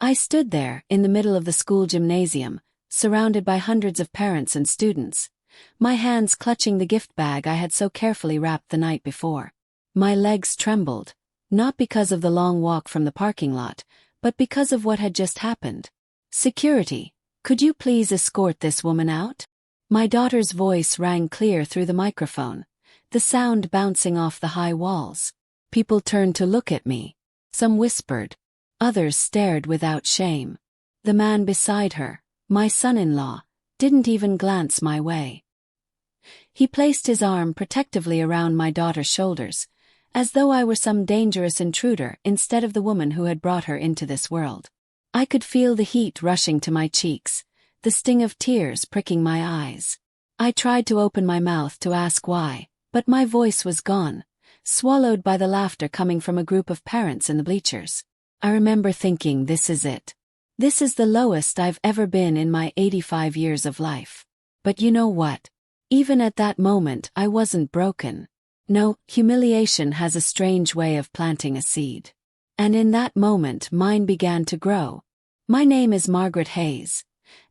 I stood there, in the middle of the school gymnasium, surrounded by hundreds of parents and students, my hands clutching the gift bag I had so carefully wrapped the night before. My legs trembled, not because of the long walk from the parking lot, but because of what had just happened. "Security, could you please escort this woman out?" My daughter's voice rang clear through the microphone, the sound bouncing off the high walls. People turned to look at me. Some whispered. Others stared without shame. The man beside her, my son-in-law, didn't even glance my way. He placed his arm protectively around my daughter's shoulders, as though I were some dangerous intruder instead of the woman who had brought her into this world. I could feel the heat rushing to my cheeks, the sting of tears pricking my eyes. I tried to open my mouth to ask why, but my voice was gone, swallowed by the laughter coming from a group of parents in the bleachers. I remember thinking, this is it. This is the lowest I've ever been in my 85 years of life. But you know what? Even at that moment, I wasn't broken. No, humiliation has a strange way of planting a seed. And in that moment, mine began to grow. My name is Margaret Hayes,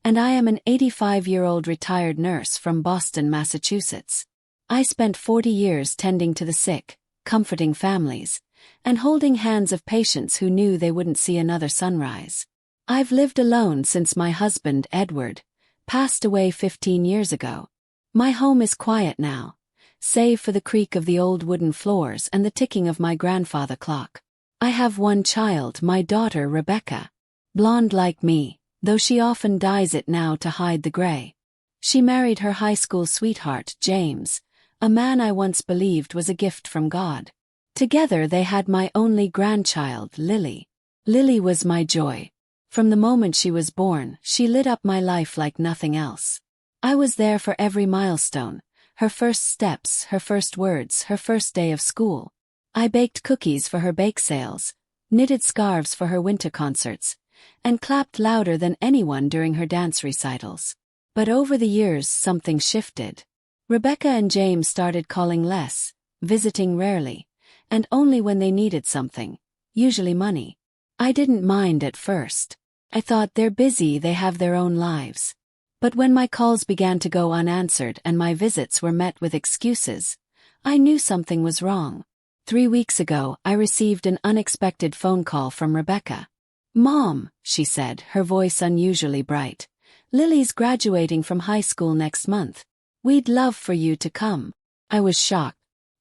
and I am an 85-year-old retired nurse from Boston, Massachusetts. I spent 40 years tending to the sick, comforting families, and holding hands of patients who knew they wouldn't see another sunrise. I've lived alone since my husband, Edward, passed away 15 years ago. My home is quiet now, save for the creak of the old wooden floors and the ticking of my grandfather clock. I have one child, my daughter Rebecca. Blonde like me, though she often dyes it now to hide the gray. She married her high school sweetheart, James, a man I once believed was a gift from God. Together they had my only grandchild, Lily. Lily was my joy. From the moment she was born, she lit up my life like nothing else. I was there for every milestone, her first steps, her first words, her first day of school. I baked cookies for her bake sales, knitted scarves for her winter concerts, and clapped louder than anyone during her dance recitals. But over the years, something shifted. Rebecca and James started calling less, visiting rarely, and only when they needed something, usually money. I didn't mind at first. I thought, they're busy, they have their own lives. But when my calls began to go unanswered and my visits were met with excuses, I knew something was wrong. 3 weeks ago, I received an unexpected phone call from Rebecca. "Mom," she said, her voice unusually bright, "Lily's graduating from high school next month. We'd love for you to come." I was shocked.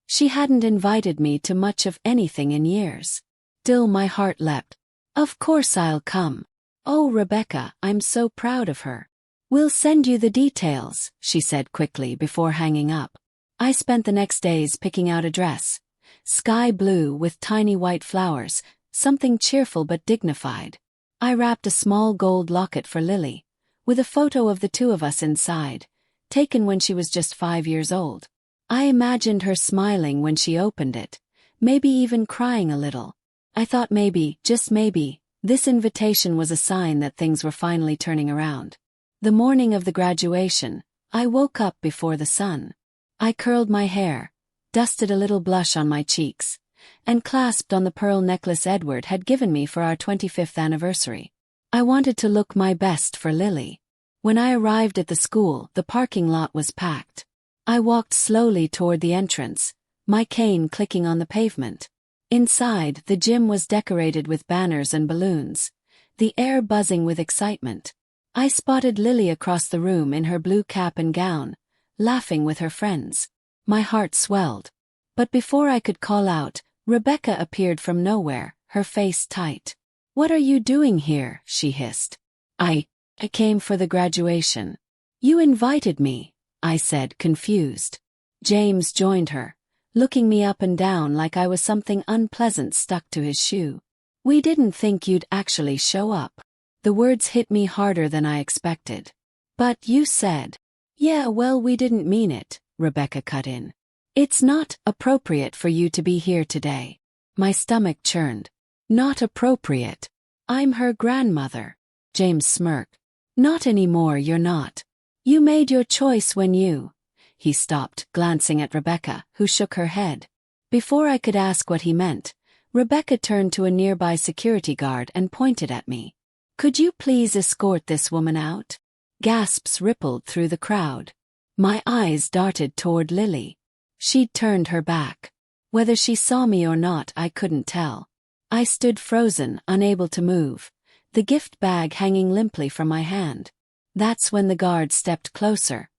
She hadn't invited me to much of anything in years. Still, my heart leapt. "Of course I'll come. Oh, Rebecca, I'm so proud of her. We'll send you the details," she said quickly before hanging up. I spent the next days picking out a dress. Sky blue with tiny white flowers, something cheerful but dignified. I wrapped a small gold locket for Lily, with a photo of the two of us inside, taken when she was just 5 years old. I imagined her smiling when she opened it, maybe even crying a little. I thought maybe, just maybe, this invitation was a sign that things were finally turning around. The morning of the graduation, I woke up before the sun. I curled my hair, dusted a little blush on my cheeks, and clasped on the pearl necklace Edward had given me for our 25th anniversary. I wanted to look my best for Lily. When I arrived at the school, the parking lot was packed. I walked slowly toward the entrance, my cane clicking on the pavement. Inside, the gym was decorated with banners and balloons, the air buzzing with excitement. I spotted Lily across the room in her blue cap and gown, laughing with her friends. My heart swelled. But before I could call out, Rebecca appeared from nowhere, her face tight. "What are you doing here?" she hissed. I came for the graduation." "You invited me," I said, confused. James joined her, looking me up and down like I was something unpleasant stuck to his shoe. "We didn't think you'd actually show up." The words hit me harder than I expected. "But you said." "Yeah, well, we didn't mean it," Rebecca cut in. "It's not appropriate for you to be here today." My stomach churned. "Not appropriate? I'm her grandmother." James smirked. "Not anymore, you're not. You made your choice when you—" He stopped, glancing at Rebecca, who shook her head. Before I could ask what he meant, Rebecca turned to a nearby security guard and pointed at me. Could you please escort this woman out? Gasps rippled through the crowd. My eyes darted toward Lily. She'd turned her back. Whether she saw me or not, I couldn't tell. I stood frozen, unable to move, the gift bag hanging limply from my hand. That's when the guard stepped closer.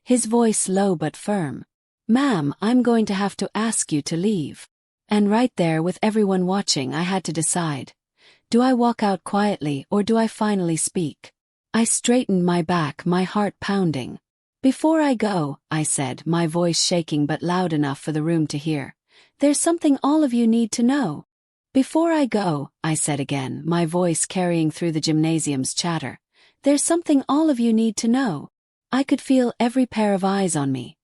His voice low but firm. "Ma'am, I'm going to have to ask you to leave." And right there, with everyone watching, I had to decide. Do I walk out quietly or do I finally speak? I straightened my back, my heart pounding. "Before I go," I said, my voice shaking but loud enough for the room to hear, "there's something all of you need to know." "Before I go," I said again, my voice carrying through the gymnasium's chatter, "there's something all of you need to know." I could feel every pair of eyes on me.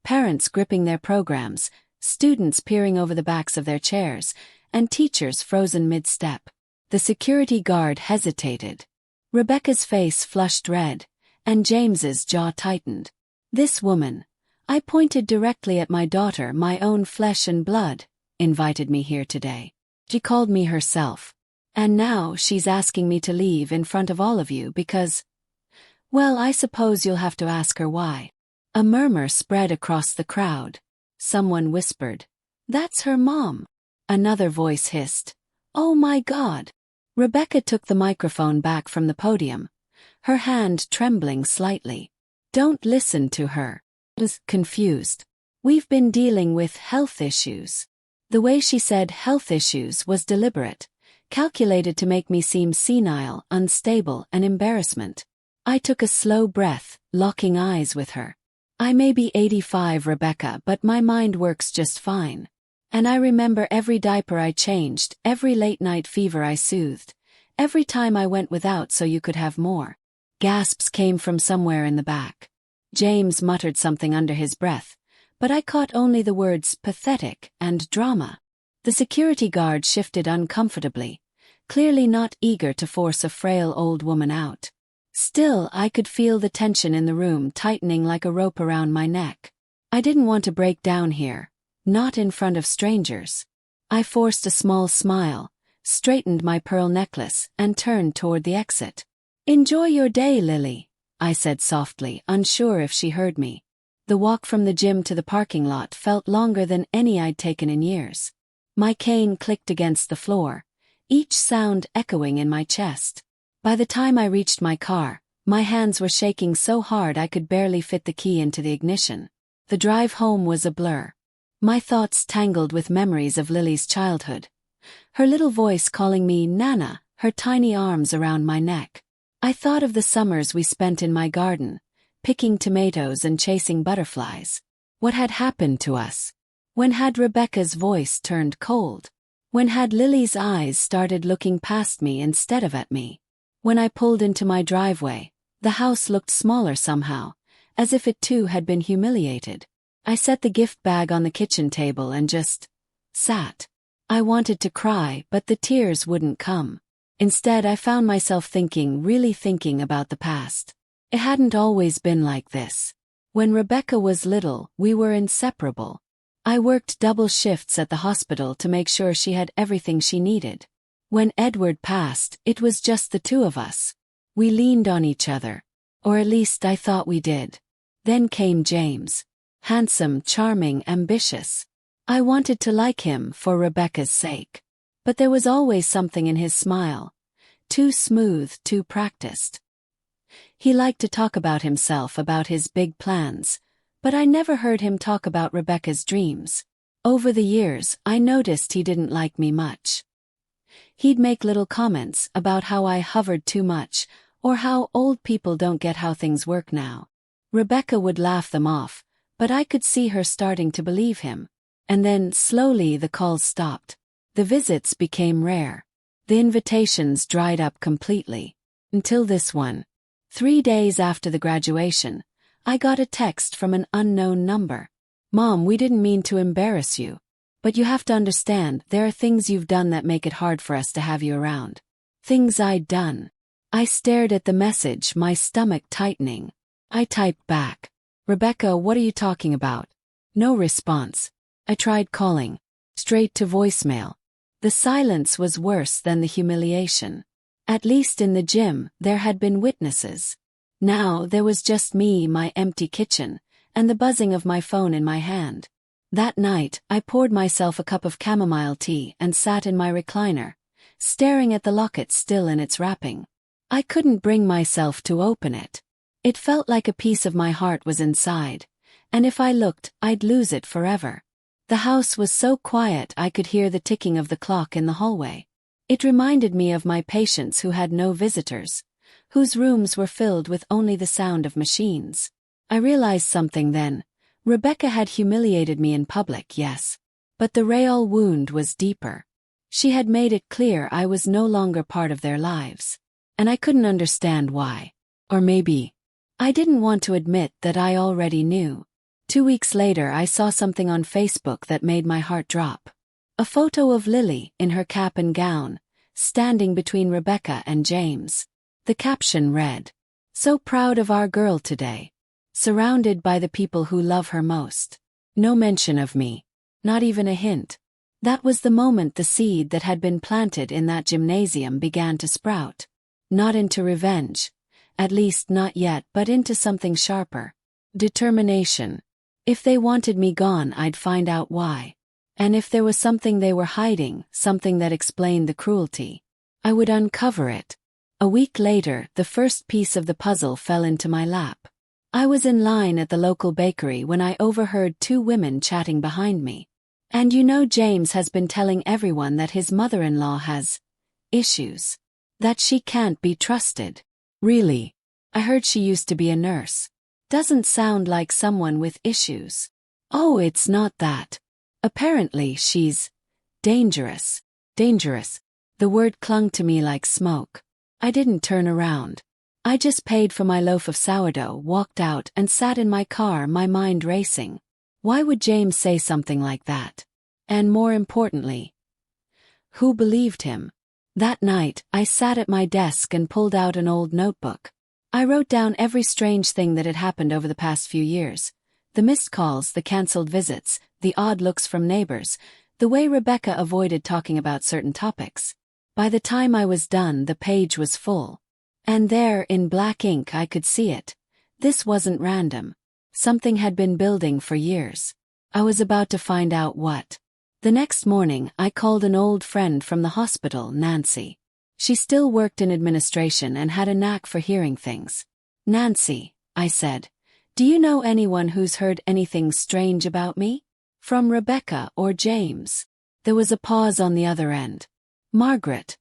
Parents gripping their programs, students peering over the backs of their chairs, and teachers frozen mid-step. The security guard hesitated. Rebecca's face flushed red, and James's jaw tightened. "This woman," I pointed directly at my daughter, my own flesh and blood, "invited me here today. She called me herself. And now she's asking me to leave in front of all of you because, well, I suppose you'll have to ask her why." A murmur spread across the crowd. Someone whispered, "That's her mom." Another voice hissed, "Oh my God." Rebecca took the microphone back from the podium, her hand trembling slightly. "Don't listen to her." I was confused. "We've been dealing with health issues." The way she said health issues was deliberate, calculated to make me seem senile, unstable, and embarrassment. I took a slow breath, locking eyes with her. "I may be 85, Rebecca, but my mind works just fine. And I remember every diaper I changed, every late-night fever I soothed, every time I went without so you could have more." Gasps came from somewhere in the back. James muttered something under his breath, but I caught only the words pathetic and drama. The security guard shifted uncomfortably, clearly not eager to force a frail old woman out. Still, I could feel the tension in the room tightening like a rope around my neck. I didn't want to break down here, not in front of strangers. I forced a small smile, straightened my pearl necklace, and turned toward the exit. "Enjoy your day, Lily," I said softly, unsure if she heard me. The walk from the gym to the parking lot felt longer than any I'd taken in years. My cane clicked against the floor, each sound echoing in my chest. By the time I reached my car, my hands were shaking so hard I could barely fit the key into the ignition. The drive home was a blur. My thoughts tangled with memories of Lily's childhood. Her little voice calling me Nana, her tiny arms around my neck. I thought of the summers we spent in my garden, picking tomatoes and chasing butterflies. What had happened to us? When had Rebecca's voice turned cold? When had Lily's eyes started looking past me instead of at me? When I pulled into my driveway, the house looked smaller somehow, as if it too had been humiliated. I set the gift bag on the kitchen table and just sat. I wanted to cry, but the tears wouldn't come. Instead, I found myself thinking, really thinking about the past. It hadn't always been like this. When Rebecca was little, we were inseparable. I worked double shifts at the hospital to make sure she had everything she needed. When Edward passed, it was just the two of us. We leaned on each other. Or at least I thought we did. Then came James. Handsome, charming, ambitious. I wanted to like him for Rebecca's sake. But there was always something in his smile. Too smooth, too practiced. He liked to talk about himself, about his big plans. But I never heard him talk about Rebecca's dreams. Over the years, I noticed he didn't like me much. He'd make little comments about how I hovered too much, or how old people don't get how things work now. Rebecca would laugh them off, but I could see her starting to believe him. And then, slowly, the calls stopped. The visits became rare. The invitations dried up completely. Until this one. 3 days after the graduation, I got a text from an unknown number. "Mom, we didn't mean to embarrass you. But you have to understand, there are things you've done that make it hard for us to have you around." Things I'd done. I stared at the message, my stomach tightening. I typed back, "Rebecca, what are you talking about?" No response. I tried calling. Straight to voicemail. The silence was worse than the humiliation. At least in the gym, there had been witnesses. Now there was just me, my empty kitchen, and the buzzing of my phone in my hand. That night, I poured myself a cup of chamomile tea and sat in my recliner, staring at the locket still in its wrapping. I couldn't bring myself to open it. It felt like a piece of my heart was inside, and if I looked, I'd lose it forever. The house was so quiet I could hear the ticking of the clock in the hallway. It reminded me of my patients who had no visitors, whose rooms were filled with only the sound of machines. I realized something then. Rebecca had humiliated me in public, yes. But the real wound was deeper. She had made it clear I was no longer part of their lives. And I couldn't understand why. Or maybe I didn't want to admit that I already knew. 2 weeks later I saw something on Facebook that made my heart drop. A photo of Lily, in her cap and gown, standing between Rebecca and James. The caption read, "So proud of our girl today. Surrounded by the people who love her most. No mention of me. Not even a hint." That was the moment the seed that had been planted in that gymnasium began to sprout. Not into revenge. At least not yet, but into something sharper. Determination. If they wanted me gone, I'd find out why. And if there was something they were hiding, something that explained the cruelty, I would uncover it. A week later, the first piece of the puzzle fell into my lap. I was in line at the local bakery when I overheard 2 women chatting behind me. "And you know, James has been telling everyone that his mother-in-law has issues. That she can't be trusted." "Really? I heard she used to be a nurse. Doesn't sound like someone with issues." "Oh, it's not that. Apparently she's dangerous." Dangerous. The word clung to me like smoke. I didn't turn around. I just paid for my loaf of sourdough, walked out, and sat in my car, my mind racing. Why would James say something like that? And more importantly, who believed him? That night, I sat at my desk and pulled out an old notebook. I wrote down every strange thing that had happened over the past few years. The missed calls, the cancelled visits, the odd looks from neighbors, the way Rebecca avoided talking about certain topics. By the time I was done, the page was full. And there, in black ink, I could see it. This wasn't random. Something had been building for years. I was about to find out what. The next morning, I called an old friend from the hospital, Nancy. She still worked in administration and had a knack for hearing things. "Nancy," I said, "do you know anyone who's heard anything strange about me? From Rebecca or James?" There was a pause on the other end. "Margaret.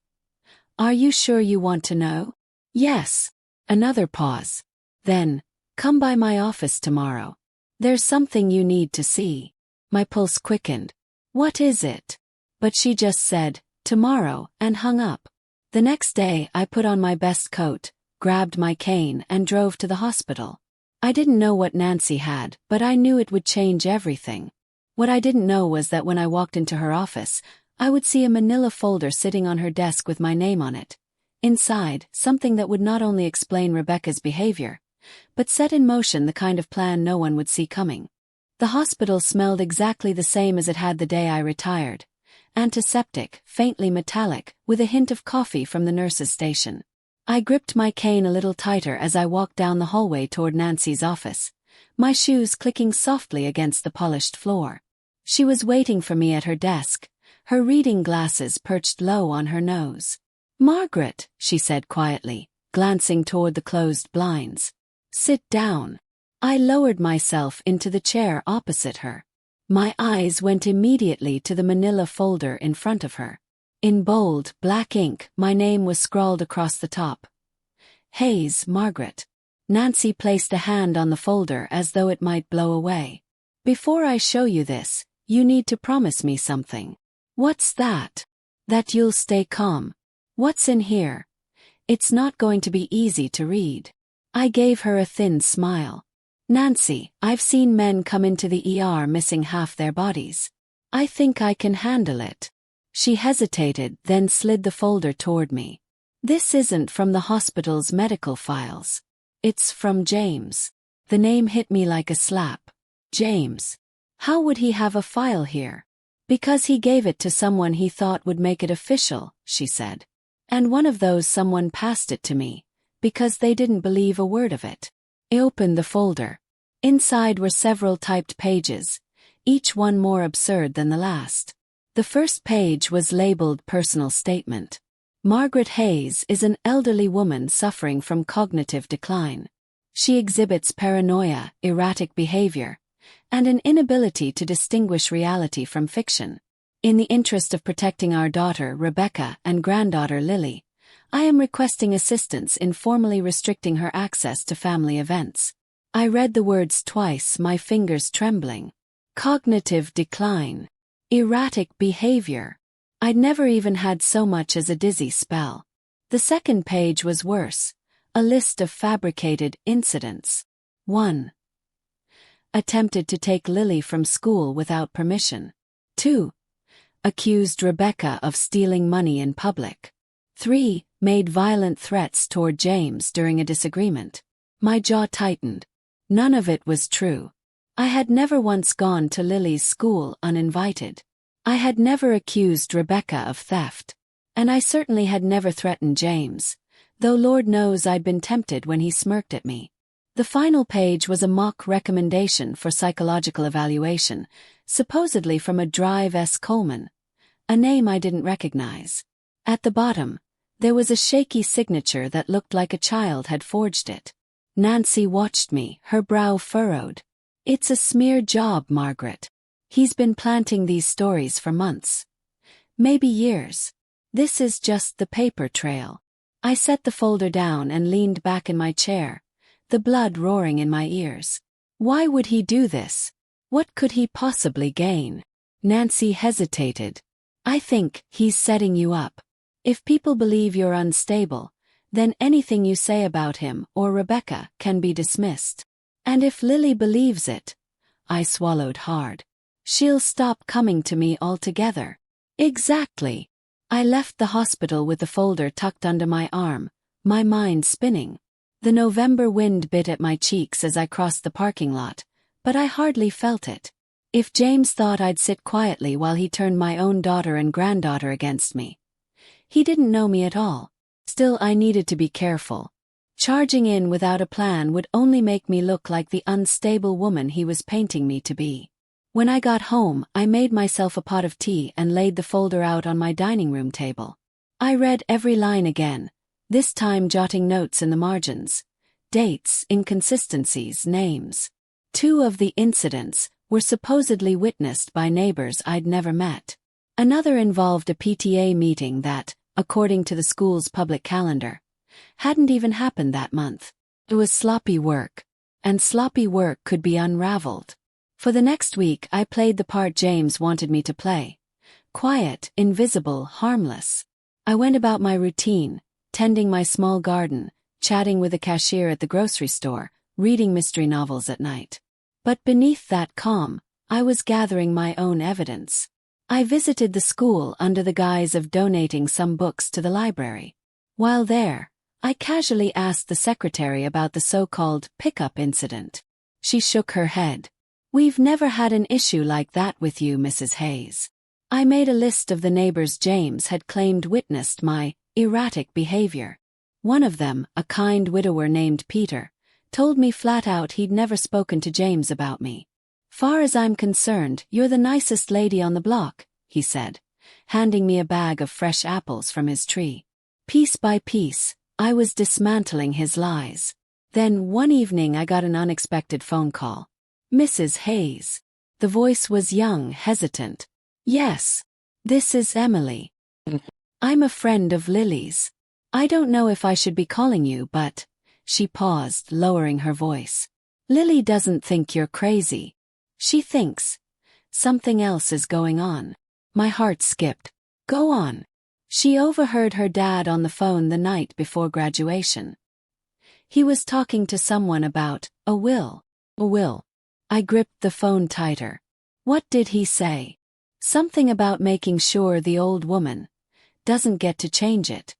Are you sure you want to know?" "Yes." Another pause. Then, "Come by my office tomorrow. There's something you need to see." My pulse quickened. "What is it?" But she just said, "Tomorrow," and hung up. The next day, I put on my best coat, grabbed my cane, and drove to the hospital. I didn't know what Nancy had, but I knew it would change everything. What I didn't know was that when I walked into her office, I would see a manila folder sitting on her desk with my name on it. Inside, something that would not only explain Rebecca's behavior, but set in motion the kind of plan no one would see coming. The hospital smelled exactly the same as it had the day I retired. Antiseptic, faintly metallic, with a hint of coffee from the nurse's station. I gripped my cane a little tighter as I walked down the hallway toward Nancy's office, my shoes clicking softly against the polished floor. She was waiting for me at her desk, her reading glasses perched low on her nose. "Margaret," she said quietly, glancing toward the closed blinds. "Sit down." I lowered myself into the chair opposite her. My eyes went immediately to the manila folder in front of her. In bold, black ink, my name was scrawled across the top. "Hayes, Margaret." Nancy placed a hand on the folder as though it might blow away. "Before I show you this, you need to promise me something." "What's that?" "That you'll stay calm." "What's in here?" "It's not going to be easy to read." I gave her a thin smile. "Nancy, I've seen men come into the ER missing half their bodies. I think I can handle it." She hesitated, then slid the folder toward me. "This isn't from the hospital's medical files. It's from James." The name hit me like a slap. James. How would he have a file here? "Because he gave it to someone he thought would make it official," she said. And one of those someone passed it to me, because they didn't believe a word of it. I opened the folder. Inside were several typed pages, each one more absurd than the last. The first page was labeled Personal Statement. Margaret Hayes is an elderly woman suffering from cognitive decline. She exhibits paranoia, erratic behavior, and an inability to distinguish reality from fiction. In the interest of protecting our daughter Rebecca and granddaughter Lily, I am requesting assistance in formally restricting her access to family events. I read the words twice, my fingers trembling. Cognitive decline. Erratic behavior. I'd never even had so much as a dizzy spell. The second page was worse. A list of fabricated incidents. 1. Attempted to take Lily from school without permission. 2. Accused Rebecca of stealing money in public. 3. Made violent threats toward James during a disagreement. My jaw tightened. None of it was true. I had never once gone to Lily's school uninvited. I had never accused Rebecca of theft. And I certainly had never threatened James, though Lord knows I'd been tempted when he smirked at me. The final page was a mock recommendation for psychological evaluation, supposedly from a Drive S. Coleman, a name I didn't recognize. At the bottom, there was a shaky signature that looked like a child had forged it. Nancy watched me, her brow furrowed. It's a smear job, Margaret. He's been planting these stories for months. Maybe years. This is just the paper trail. I set the folder down and leaned back in my chair, the blood roaring in my ears. Why would he do this? What could he possibly gain? Nancy hesitated. I think he's setting you up. If people believe you're unstable, then anything you say about him or Rebecca can be dismissed. And if Lily believes it, I swallowed hard. She'll stop coming to me altogether. Exactly. I left the hospital with the folder tucked under my arm, my mind spinning. The November wind bit at my cheeks as I crossed the parking lot, but I hardly felt it. If James thought I'd sit quietly while he turned my own daughter and granddaughter against me, he didn't know me at all. Still, I needed to be careful. Charging in without a plan would only make me look like the unstable woman he was painting me to be. When I got home, I made myself a pot of tea and laid the folder out on my dining room table. I read every line again, this time jotting notes in the margins. Dates, inconsistencies, names. 2 of the incidents were supposedly witnessed by neighbors I'd never met. Another involved a PTA meeting that, according to the school's public calendar, hadn't even happened that month. It was sloppy work, and sloppy work could be unraveled. For the next week I played the part James wanted me to play. Quiet, invisible, harmless. I went about my routine, tending my small garden, chatting with the cashier at the grocery store, reading mystery novels at night. But beneath that calm, I was gathering my own evidence. I visited the school under the guise of donating some books to the library. While there, I casually asked the secretary about the so-called pickup incident. She shook her head. We've never had an issue like that with you, Mrs. Hayes. I made a list of the neighbors James had claimed witnessed my erratic behavior. One of them, a kind widower named Peter, told me flat out he'd never spoken to James about me. Far as I'm concerned, you're the nicest lady on the block, he said, handing me a bag of fresh apples from his tree. Piece by piece, I was dismantling his lies. Then one evening I got an unexpected phone call. Mrs. Hayes. The voice was young, hesitant. Yes. This is Emily. I'm a friend of Lily's. I don't know if I should be calling you, but... She paused, lowering her voice. Lily doesn't think you're crazy. She thinks something else is going on. My heart skipped. Go on. She overheard her dad on the phone the night before graduation. He was talking to someone about a will. A will. I gripped the phone tighter. What did he say? Something about making sure the old woman doesn't get to change it.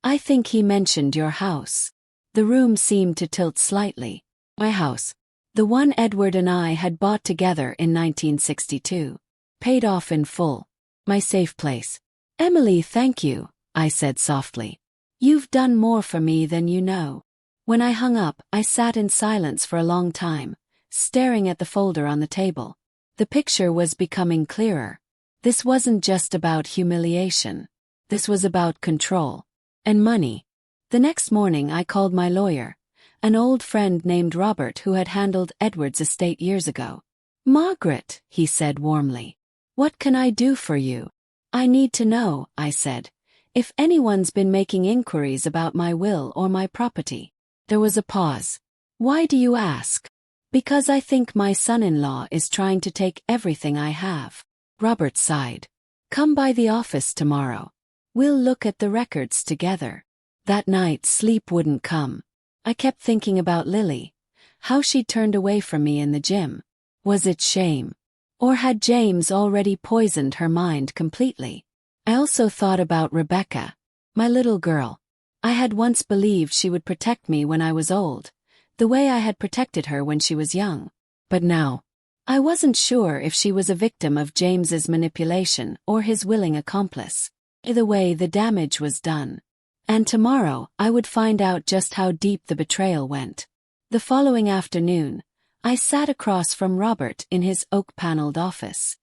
I think he mentioned your house. The room seemed to tilt slightly. My house. The one Edward and I had bought together in 1962. Paid off in full. My safe place. Emily, thank you. I said softly. You've done more for me than you know. When I hung up, I sat in silence for a long time, staring at the folder on the table. The picture was becoming clearer. This wasn't just about humiliation. This was about control. And money. The next morning I called my lawyer, an old friend named Robert who had handled Edward's estate years ago. Margaret, he said warmly. What can I do for you? I need to know, I said, if anyone's been making inquiries about my will or my property. There was a pause. Why do you ask? Because I think my son-in-law is trying to take everything I have. Robert sighed. Come by the office tomorrow. We'll look at the records together. That night sleep wouldn't come. I kept thinking about Lily, how she'd turned away from me in the gym. Was it shame? Or had James already poisoned her mind completely? I also thought about Rebecca, my little girl. I had once believed she would protect me when I was old, the way I had protected her when she was young. But now, I wasn't sure if she was a victim of James's manipulation or his willing accomplice. Either way, the damage was done. And tomorrow, I would find out just how deep the betrayal went. The following afternoon, I sat across from Robert in his oak-paneled office.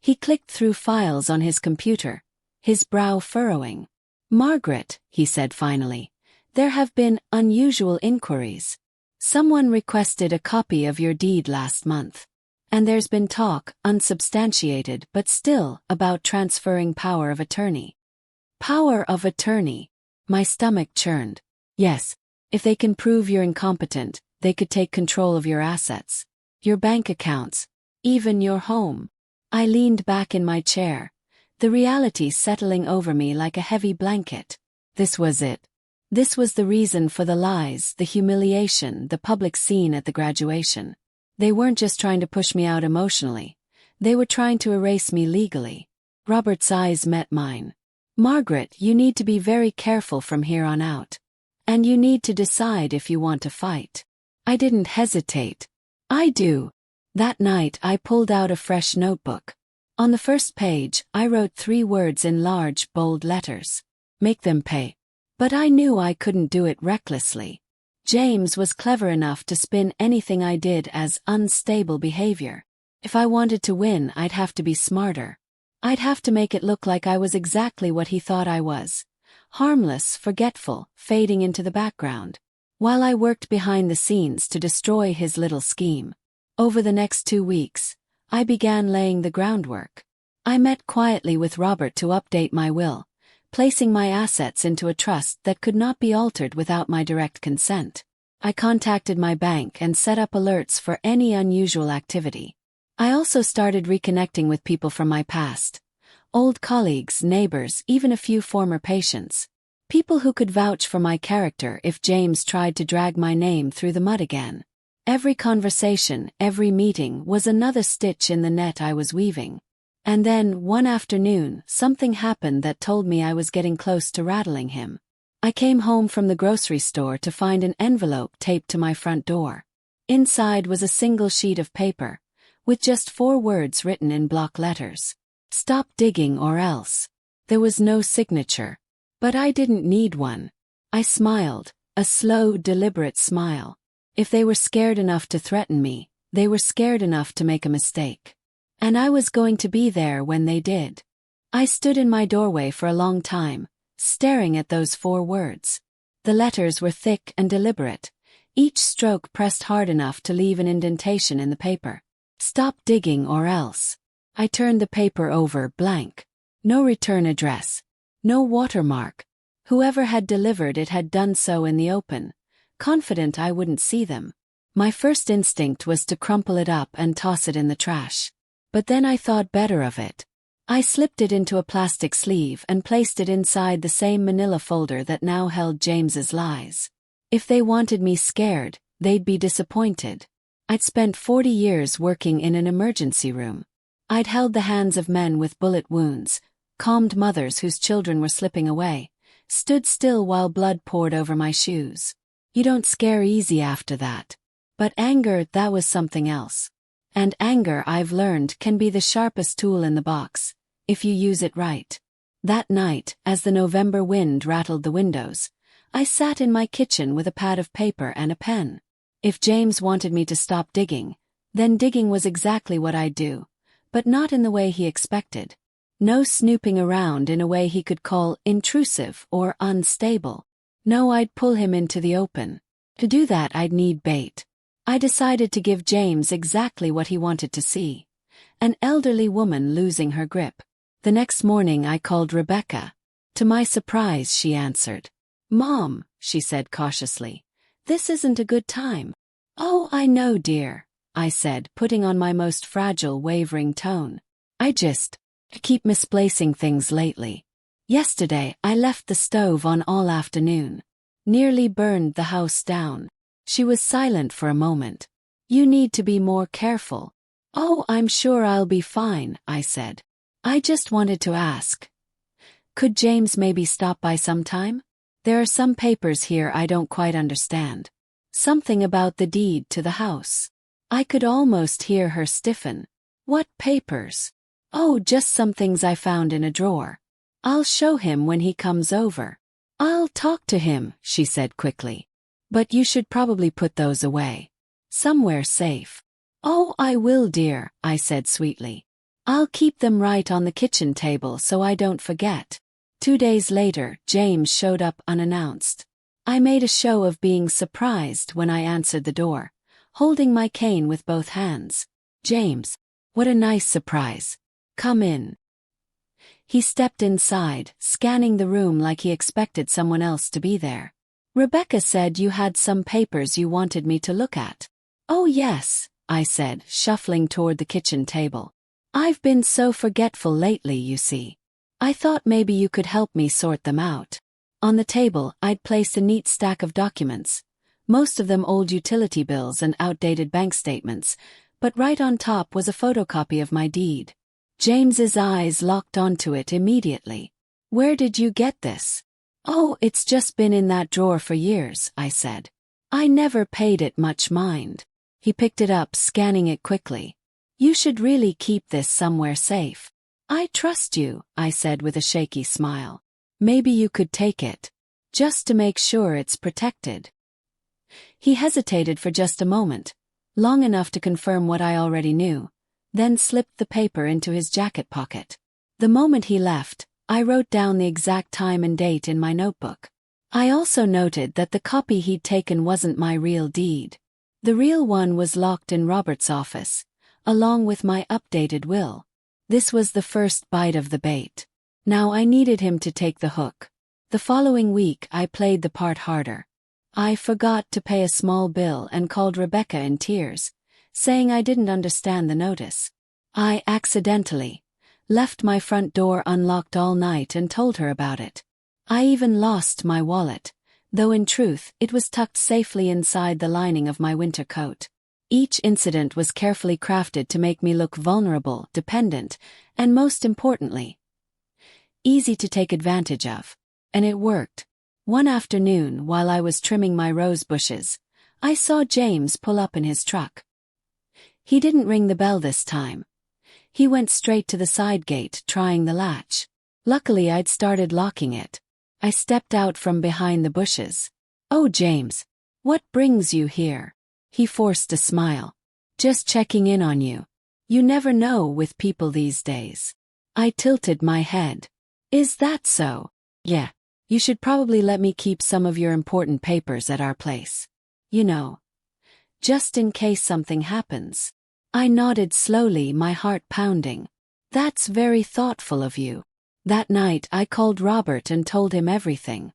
He clicked through files on his computer, his brow furrowing. Margaret, he said finally, there have been unusual inquiries. Someone requested a copy of your deed last month. And there's been talk, unsubstantiated but still, about transferring power of attorney. Power of attorney. My stomach churned. Yes, if they can prove you're incompetent, they could take control of your assets, your bank accounts, even your home. I leaned back in my chair, the reality settling over me like a heavy blanket. This was it. This was the reason for the lies, the humiliation, the public scene at the graduation. They weren't just trying to push me out emotionally. They were trying to erase me legally. Robert's eyes met mine. Margaret, you need to be very careful from here on out. And you need to decide if you want to fight. I didn't hesitate. I do. That night I pulled out a fresh notebook. On the first page, I wrote 3 words in large, bold letters. Make them pay. But I knew I couldn't do it recklessly. James was clever enough to spin anything I did as unstable behavior. If I wanted to win, I'd have to be smarter. I'd have to make it look like I was exactly what he thought I was. Harmless, forgetful, fading into the background. While I worked behind the scenes to destroy his little scheme. Over the next 2 weeks, I began laying the groundwork. I met quietly with Robert to update my will, placing my assets into a trust that could not be altered without my direct consent. I contacted my bank and set up alerts for any unusual activity. I also started reconnecting with people from my past. Old colleagues, neighbors, even a few former patients. People who could vouch for my character if James tried to drag my name through the mud again. Every conversation, every meeting was another stitch in the net I was weaving. And then, one afternoon, something happened that told me I was getting close to rattling him. I came home from the grocery store to find an envelope taped to my front door. Inside was a single sheet of paper, with just 4 words written in block letters. Stop digging or else. There was no signature. But I didn't need one. I smiled, a slow, deliberate smile. If they were scared enough to threaten me, they were scared enough to make a mistake. And I was going to be there when they did. I stood in my doorway for a long time, staring at those 4 words. The letters were thick and deliberate, each stroke pressed hard enough to leave an indentation in the paper. Stop digging or else. I turned the paper over, blank. No return address. No watermark. Whoever had delivered it had done so in the open, confident I wouldn't see them. My first instinct was to crumple it up and toss it in the trash. But then I thought better of it. I slipped it into a plastic sleeve and placed it inside the same manila folder that now held James's lies. If they wanted me scared, they'd be disappointed. I'd spent 40 years working in an emergency room. I'd held the hands of men with bullet wounds, calmed mothers whose children were slipping away, stood still while blood poured over my shoes. You don't scare easy after that. But anger, that was something else. And anger, I've learned, can be the sharpest tool in the box, if you use it right. That night, as the November wind rattled the windows, I sat in my kitchen with a pad of paper and a pen. If James wanted me to stop digging, then digging was exactly what I'd do, but not in the way he expected. No snooping around in a way he could call intrusive or unstable. No, I'd pull him into the open. To do that, I'd need bait. I decided to give James exactly what he wanted to see: an elderly woman losing her grip. The next morning I called Rebecca. To my surprise, she answered. "Mom," she said cautiously, "this isn't a good time." "Oh, I know, dear," I said, putting on my most fragile, wavering tone. "I just keep misplacing things lately. Yesterday, I left the stove on all afternoon. Nearly burned the house down." She was silent for a moment. "You need to be more careful." "Oh, I'm sure I'll be fine," I said. "I just wanted to ask, could James maybe stop by sometime? There are some papers here I don't quite understand. Something about the deed to the house." I could almost hear her stiffen. "What papers?" "Oh, just some things I found in a drawer. I'll show him when he comes over." "I'll talk to him," she said quickly. "But you should probably put those away. Somewhere safe." "Oh, I will, dear," I said sweetly. "I'll keep them right on the kitchen table so I don't forget." 2 days later, James showed up unannounced. I made a show of being surprised when I answered the door, holding my cane with both hands. "James, what a nice surprise. Come in." He stepped inside, scanning the room like he expected someone else to be there. "Rebecca said you had some papers you wanted me to look at." "Oh yes," I said, shuffling toward the kitchen table. "I've been so forgetful lately, you see. I thought maybe you could help me sort them out." On the table, I'd placed a neat stack of documents, most of them old utility bills and outdated bank statements, but right on top was a photocopy of my deed. James's eyes locked onto it immediately. "Where did you get this?" "Oh, it's just been in that drawer for years," I said. "I never paid it much mind." He picked it up, scanning it quickly. "You should really keep this somewhere safe." "I trust you," I said with a shaky smile. "Maybe you could take it, just to make sure it's protected." He hesitated for just a moment, long enough to confirm what I already knew, then slipped the paper into his jacket pocket. The moment he left, I wrote down the exact time and date in my notebook. I also noted that the copy he'd taken wasn't my real deed. The real one was locked in Robert's office, along with my updated will. This was the first bite of the bait. Now I needed him to take the hook. The following week I played the part harder. I forgot to pay a small bill and called Rebecca in tears, saying I didn't understand the notice. I accidentally left my front door unlocked all night and told her about it. I even lost my wallet, though in truth it was tucked safely inside the lining of my winter coat. Each incident was carefully crafted to make me look vulnerable, dependent, and most importantly, easy to take advantage of. And it worked. One afternoon, while I was trimming my rose bushes, I saw James pull up in his truck. He didn't ring the bell this time. He went straight to the side gate, trying the latch. Luckily, I'd started locking it. I stepped out from behind the bushes. "Oh, James, what brings you here?" He forced a smile. "Just checking in on you. You never know with people these days." I tilted my head. "Is that so?" "Yeah. You should probably let me keep some of your important papers at our place. You know, just in case something happens." I nodded slowly, my heart pounding. "That's very thoughtful of you." That night I called Robert and told him everything.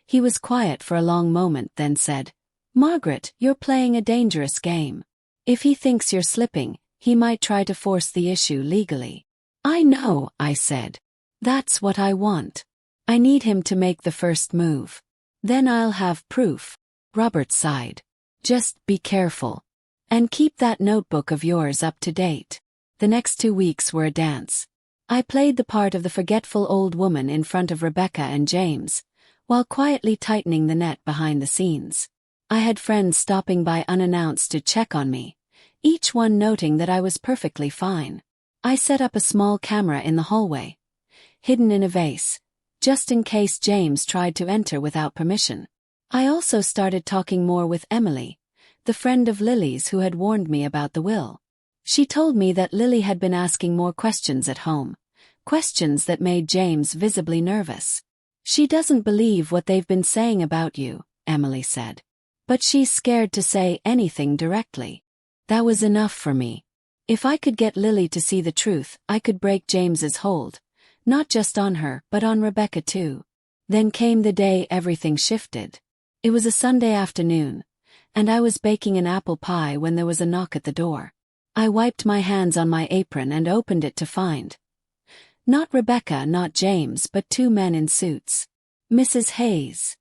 He was quiet for a long moment, then said, "Margaret, you're playing a dangerous game. If he thinks you're slipping, he might try to force the issue legally." "I know," I said. "That's what I want. I need him to make the first move. Then I'll have proof." Robert sighed. "Just be careful. And keep that notebook of yours up to date." The next 2 weeks were a dance. I played the part of the forgetful old woman in front of Rebecca and James, while quietly tightening the net behind the scenes. I had friends stopping by unannounced to check on me, each one noting that I was perfectly fine. I set up a small camera in the hallway, hidden in a vase, just in case James tried to enter without permission. I also started talking more with Emily, the friend of Lily's who had warned me about the will. She told me that Lily had been asking more questions at home, questions that made James visibly nervous. "She doesn't believe what they've been saying about you," Emily said. "But she's scared to say anything directly." That was enough for me. If I could get Lily to see the truth, I could break James's hold, not just on her but on Rebecca too. Then came the day everything shifted. It was a Sunday afternoon, and I was baking an apple pie when there was a knock at the door. I wiped my hands on my apron and opened it to find not Rebecca, not James, but two men in suits. "Mrs. Hayes?"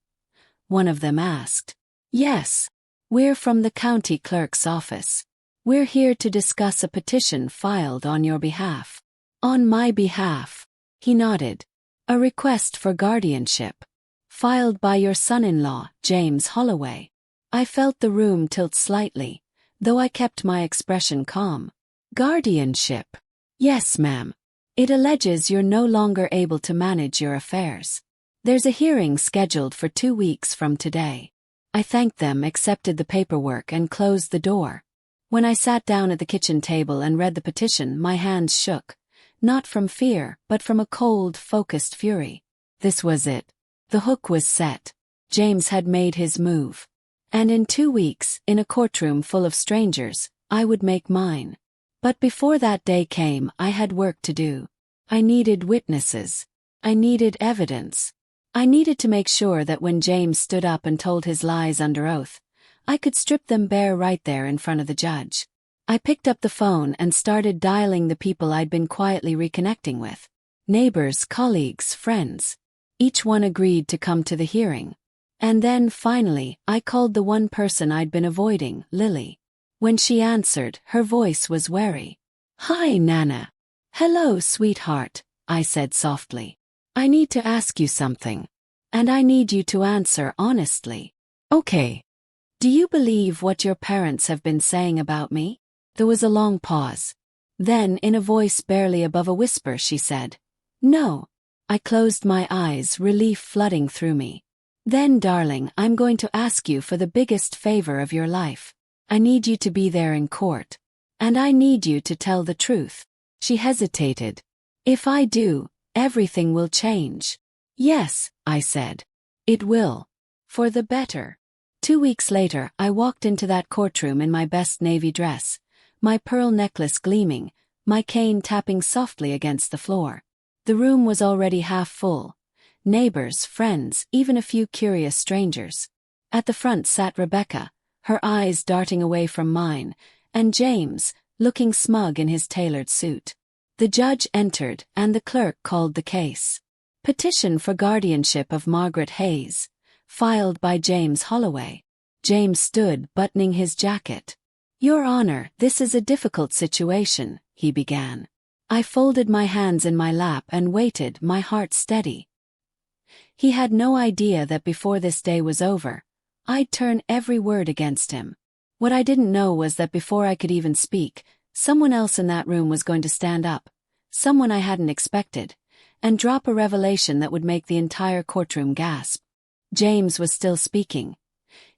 one of them asked. "Yes. We're from the county clerk's office. We're here to discuss a petition filed on your behalf." "On my behalf?" He nodded. "A request for guardianship. Filed by your son-in-law, James Holloway." I felt the room tilt slightly, though I kept my expression calm. "Guardianship?" "Yes, ma'am. It alleges you're no longer able to manage your affairs. There's a hearing scheduled for 2 weeks from today." I thanked them, accepted the paperwork, and closed the door. When I sat down at the kitchen table and read the petition, my hands shook, not from fear, but from a cold, focused fury. This was it. The hook was set. James had made his move. And in 2 weeks, in a courtroom full of strangers, I would make mine. But before that day came, I had work to do. I needed witnesses. I needed evidence. I needed to make sure that when James stood up and told his lies under oath, I could strip them bare right there in front of the judge. I picked up the phone and started dialing the people I'd been quietly reconnecting with. Neighbors, colleagues, friends. Each one agreed to come to the hearing. And then, finally, I called the one person I'd been avoiding, Lily. When she answered, her voice was wary. "Hi, Nana." "Hello, sweetheart," I said softly. "I need to ask you something. And I need you to answer honestly." "Okay. Do you believe what your parents have been saying about me?" There was a long pause. Then, in a voice barely above a whisper, she said, "No." I closed my eyes, relief flooding through me. "Then, darling, I'm going to ask you for the biggest favor of your life. I need you to be there in court. And I need you to tell the truth." She hesitated. "If I do, everything will change." "Yes," I said. "It will. For the better." 2 weeks later, I walked into that courtroom in my best navy dress, my pearl necklace gleaming, my cane tapping softly against the floor. The room was already half full. Neighbors, friends, even a few curious strangers. At the front sat Rebecca, her eyes darting away from mine, and James, looking smug in his tailored suit. The judge entered, and the clerk called the case. Petition for guardianship of Margaret Hayes, filed by James Holloway. James stood, buttoning his jacket. "Your Honor, this is a difficult situation," he began. I folded my hands in my lap and waited, my heart steady. He had no idea that before this day was over, I'd turn every word against him. What I didn't know was that before I could even speak, someone else in that room was going to stand up, someone I hadn't expected, and drop a revelation that would make the entire courtroom gasp. James was still speaking.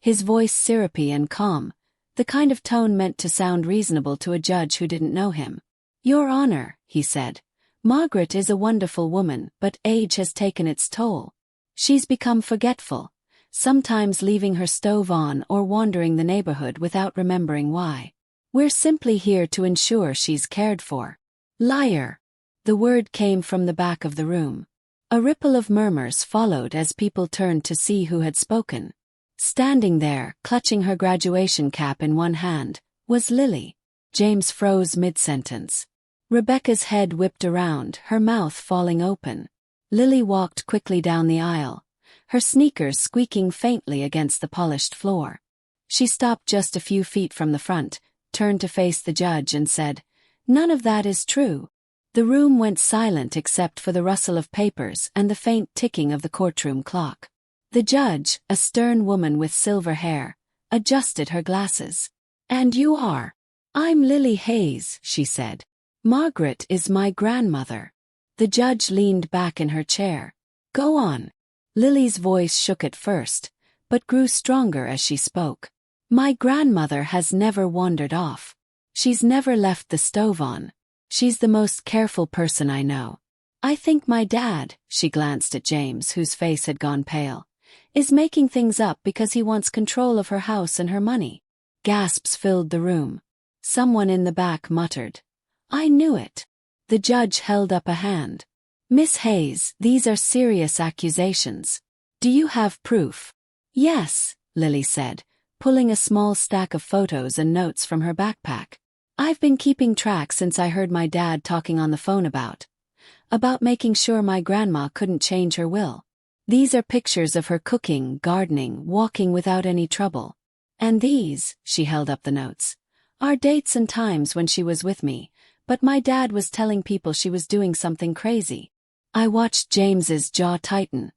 His voice syrupy and calm, the kind of tone meant to sound reasonable to a judge who didn't know him. "Your Honor," he said, "Margaret is a wonderful woman, but age has taken its toll. She's become forgetful, sometimes leaving her stove on or wandering the neighborhood without remembering why. We're simply here to ensure she's cared for." "Liar!" The word came from the back of the room. A ripple of murmurs followed as people turned to see who had spoken. Standing there, clutching her graduation cap in one hand, was Lily. James froze mid-sentence. Rebecca's head whipped around, her mouth falling open. Lily walked quickly down the aisle, her sneakers squeaking faintly against the polished floor. She stopped just a few feet from the front, turned to face the judge and said, "None of that is true." The room went silent except for the rustle of papers and the faint ticking of the courtroom clock. The judge, a stern woman with silver hair, adjusted her glasses. "And you are?" "I'm Lily Hayes," she said. "Margaret is my grandmother." The judge leaned back in her chair. Go on. Lily's voice shook at first, but grew stronger as she spoke. My grandmother has never wandered off. She's never left the stove on. She's the most careful person I know. I think my dad, she glanced at James, whose face had gone pale, is making things up because he wants control of her house and her money. Gasps filled the room. Someone in the back muttered, I knew it. The judge held up a hand. Miss Hayes, these are serious accusations. Do you have proof? Yes, Lily said, pulling a small stack of photos and notes from her backpack. I've been keeping track since I heard my dad talking on the phone about making sure my grandma couldn't change her will. These are pictures of her cooking, gardening, walking without any trouble. And these, she held up the notes, are dates and times when she was with me, but my dad was telling people she was doing something crazy. I watched James's jaw tighten,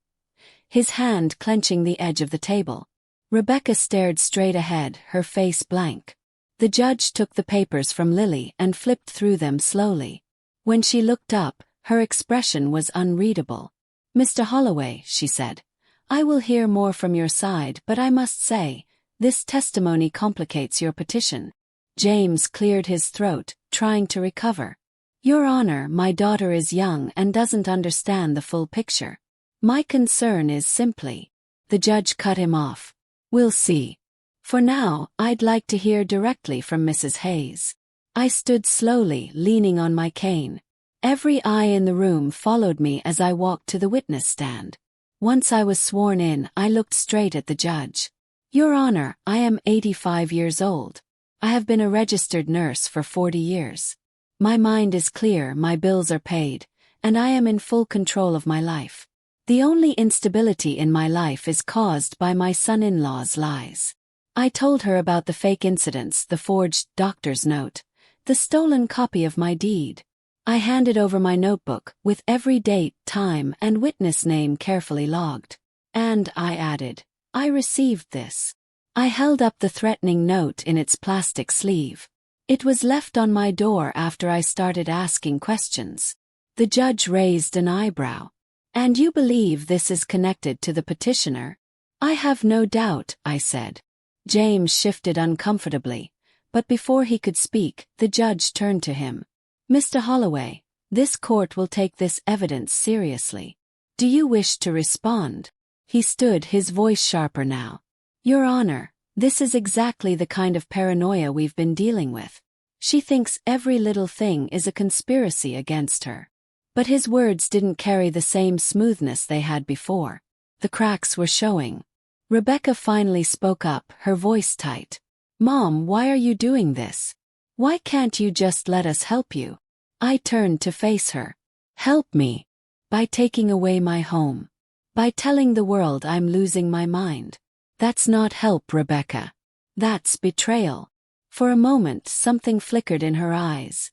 his hand clenching the edge of the table. Rebecca stared straight ahead, her face blank. The judge took the papers from Lily and flipped through them slowly. When she looked up, her expression was unreadable. Mr. Holloway, she said, I will hear more from your side, but I must say, this testimony complicates your petition. James cleared his throat, trying to recover. Your Honor, my daughter is young and doesn't understand the full picture. My concern is simply. The judge cut him off. We'll see. For now, I'd like to hear directly from Mrs. Hayes. I stood slowly, leaning on my cane. Every eye in the room followed me as I walked to the witness stand. Once I was sworn in, I looked straight at the judge. Your Honor, I am 85 years old. I have been a registered nurse for 40 years. My mind is clear, my bills are paid, and I am in full control of my life. The only instability in my life is caused by my son-in-law's lies. I told her about the fake incidents, the forged doctor's note, the stolen copy of my deed. I handed over my notebook, with every date, time, and witness name carefully logged. And, I added, I received this. I held up the threatening note in its plastic sleeve. It was left on my door after I started asking questions. The judge raised an eyebrow. And you believe this is connected to the petitioner? I have no doubt, I said. James shifted uncomfortably, but before he could speak, the judge turned to him. Mr. Holloway, this court will take this evidence seriously. Do you wish to respond? He stood, his voice sharper now. Your Honor, this is exactly the kind of paranoia we've been dealing with. She thinks every little thing is a conspiracy against her. But his words didn't carry the same smoothness they had before. The cracks were showing. Rebecca finally spoke up, her voice tight. Mom, why are you doing this? Why can't you just let us help you? I turned to face her. Help me. By taking away my home. By telling the world I'm losing my mind. That's not help, Rebecca. That's betrayal. For a moment something flickered in her eyes.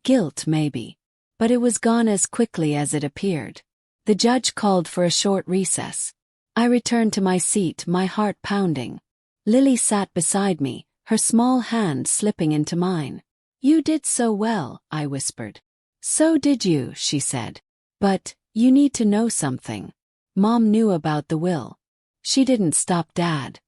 Guilt, maybe. But it was gone as quickly as it appeared. The judge called for a short recess. I returned to my seat, my heart pounding. Lily sat beside me, her small hand slipping into mine. You did so well, I whispered. So did you, she said. But, you need to know something. Mom knew about the will. She didn't stop Dad.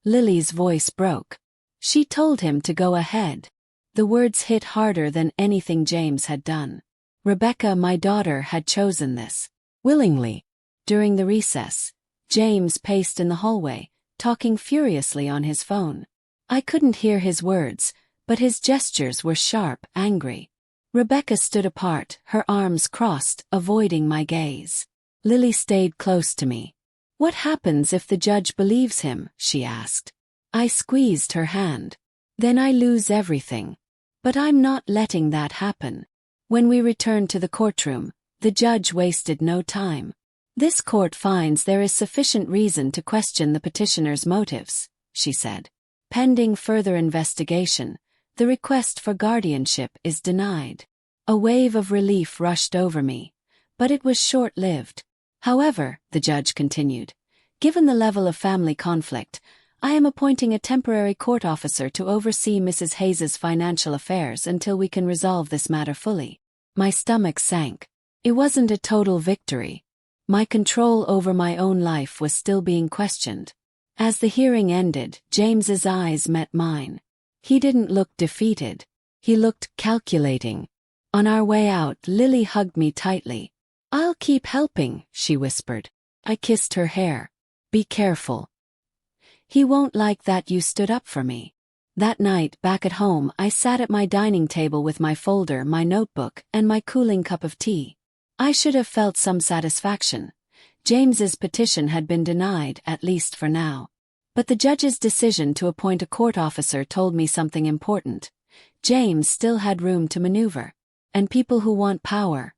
Lily's voice broke. She told him to go ahead. The words hit harder than anything James had done. Rebecca, my daughter, had chosen this. Willingly. During the recess, James paced in the hallway, talking furiously on his phone. I couldn't hear his words, but his gestures were sharp, angry. Rebecca stood apart, her arms crossed, avoiding my gaze. Lily stayed close to me. What happens if the judge believes him? She asked. I squeezed her hand. Then I lose everything. But I'm not letting that happen. When we returned to the courtroom, the judge wasted no time. This court finds there is sufficient reason to question the petitioner's motives, she said. Pending further investigation, the request for guardianship is denied. A wave of relief rushed over me, but it was short-lived. However, the judge continued, given the level of family conflict, I am appointing a temporary court officer to oversee Mrs. Hayes's financial affairs until we can resolve this matter fully. My stomach sank. It wasn't a total victory. My control over my own life was still being questioned. As the hearing ended, James's eyes met mine. He didn't look defeated. He looked calculating. On our way out, Lily hugged me tightly. "I'll keep helping," she whispered. I kissed her hair. "Be careful. He won't like that you stood up for me." That night, back at home, I sat at my dining table with my folder, my notebook, and my cooling cup of tea. I should have felt some satisfaction. James's petition had been denied, at least for now. But the judge's decision to appoint a court officer told me something important. James still had room to maneuver. And people who want power,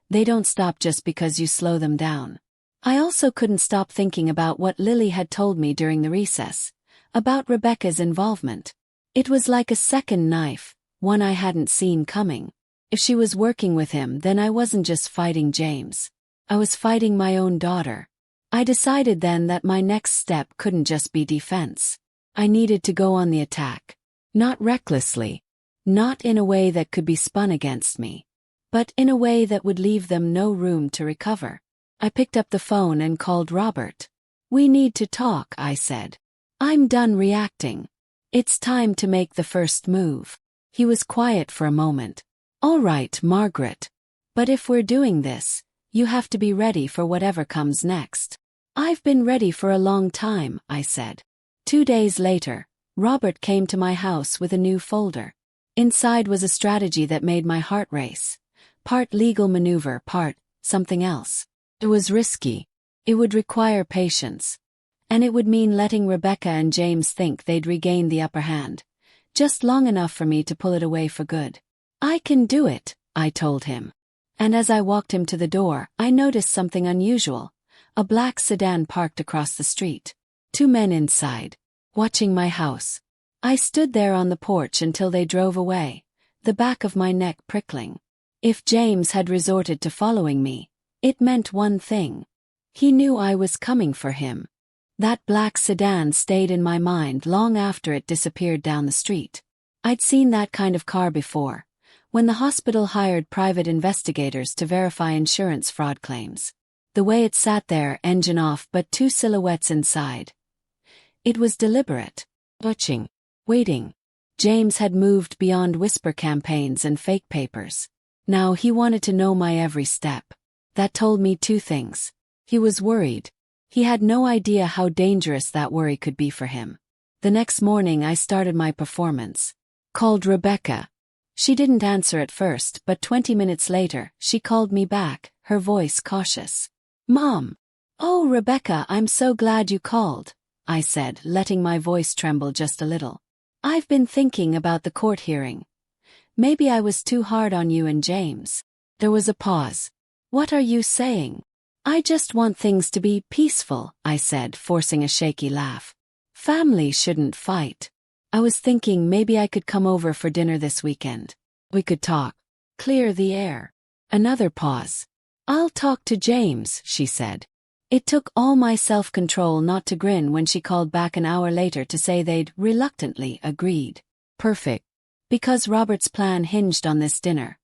they don't stop just because you slow them down. I also couldn't stop thinking about what Lily had told me during the recess, about Rebecca's involvement. It was like a second knife, one I hadn't seen coming. If she was working with him, then I wasn't just fighting James. I was fighting my own daughter. I decided then that my next step couldn't just be defense. I needed to go on the attack. Not recklessly. Not in a way that could be spun against me. But in a way that would leave them no room to recover. I picked up the phone and called Robert. "We need to talk," I said. "I'm done reacting. It's time to make the first move." He was quiet for a moment. "All right, Margaret. But if we're doing this, you have to be ready for whatever comes next." "I've been ready for a long time," I said. 2 days later, Robert came to my house with a new folder. Inside was a strategy that made my heart race. Part legal maneuver, part something else. It was risky. It would require patience. And it would mean letting Rebecca and James think they'd regained the upper hand, just long enough for me to pull it away for good. "I can do it," I told him. And as I walked him to the door, I noticed something unusual. A black sedan parked across the street. 2 men inside, watching my house. I stood there on the porch until they drove away, the back of my neck prickling. If James had resorted to following me, it meant one thing. He knew I was coming for him. That black sedan stayed in my mind long after it disappeared down the street. I'd seen that kind of car before, when the hospital hired private investigators to verify insurance fraud claims. The way it sat there, engine off but 2 silhouettes inside. It was deliberate. Watching. Waiting. James had moved beyond whisper campaigns and fake papers. Now he wanted to know my every step. That told me 2 things. He was worried. He had no idea how dangerous that worry could be for him. The next morning I started my performance. Called Rebecca. She didn't answer at first, but 20 minutes later, she called me back, her voice cautious. "Mom." "Oh, Rebecca, I'm so glad you called," I said, letting my voice tremble just a little. "I've been thinking about the court hearing. Maybe I was too hard on you and James." There was a pause. "What are you saying?" "I just want things to be peaceful," I said, forcing a shaky laugh. "Family shouldn't fight. I was thinking maybe I could come over for dinner this weekend. We could talk. Clear the air." Another pause. "I'll talk to James," she said. It took all my self-control not to grin when she called back an hour later to say they'd reluctantly agreed. Perfect. Because Robert's plan hinged on this dinner.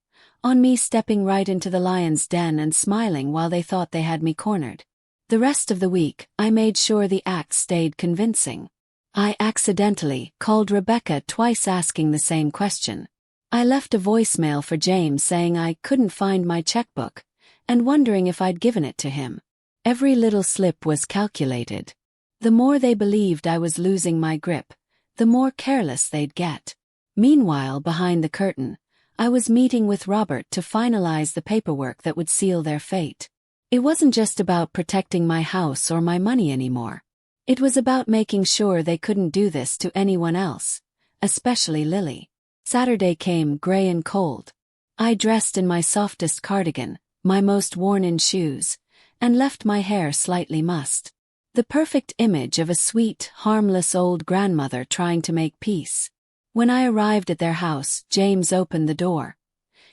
On me stepping right into the lion's den and smiling while they thought they had me cornered. The rest of the week, I made sure the act stayed convincing. I accidentally called Rebecca twice asking the same question. I left a voicemail for James saying I couldn't find my checkbook, and wondering if I'd given it to him. Every little slip was calculated. The more they believed I was losing my grip, the more careless they'd get. Meanwhile, behind the curtain, I was meeting with Robert to finalize the paperwork that would seal their fate. It wasn't just about protecting my house or my money anymore. It was about making sure they couldn't do this to anyone else, especially Lily. Saturday came gray and cold. I dressed in my softest cardigan, my most worn-in shoes, and left my hair slightly mussed. The perfect image of a sweet, harmless old grandmother trying to make peace. When I arrived at their house, James opened the door.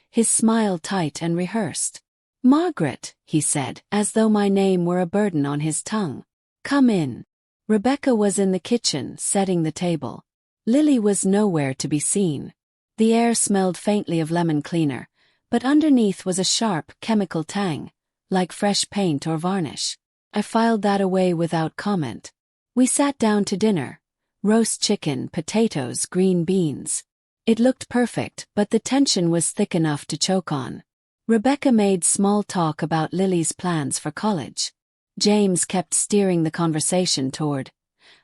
His smile tight and rehearsed. "Margaret," he said, as though my name were a burden on his tongue. "Come in." Rebecca was in the kitchen, setting the table. Lily was nowhere to be seen. The air smelled faintly of lemon cleaner, but underneath was a sharp, chemical tang, like fresh paint or varnish. I filed that away without comment. We sat down to dinner. Roast chicken, potatoes, green beans. It looked perfect, but the tension was thick enough to choke on. Rebecca made small talk about Lily's plans for college. James kept steering the conversation toward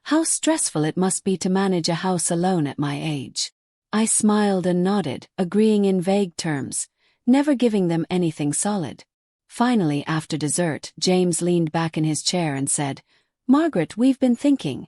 how stressful it must be to manage a house alone at my age. I smiled and nodded, agreeing in vague terms, never giving them anything solid. Finally, after dessert, James leaned back in his chair and said, "Margaret, we've been thinking.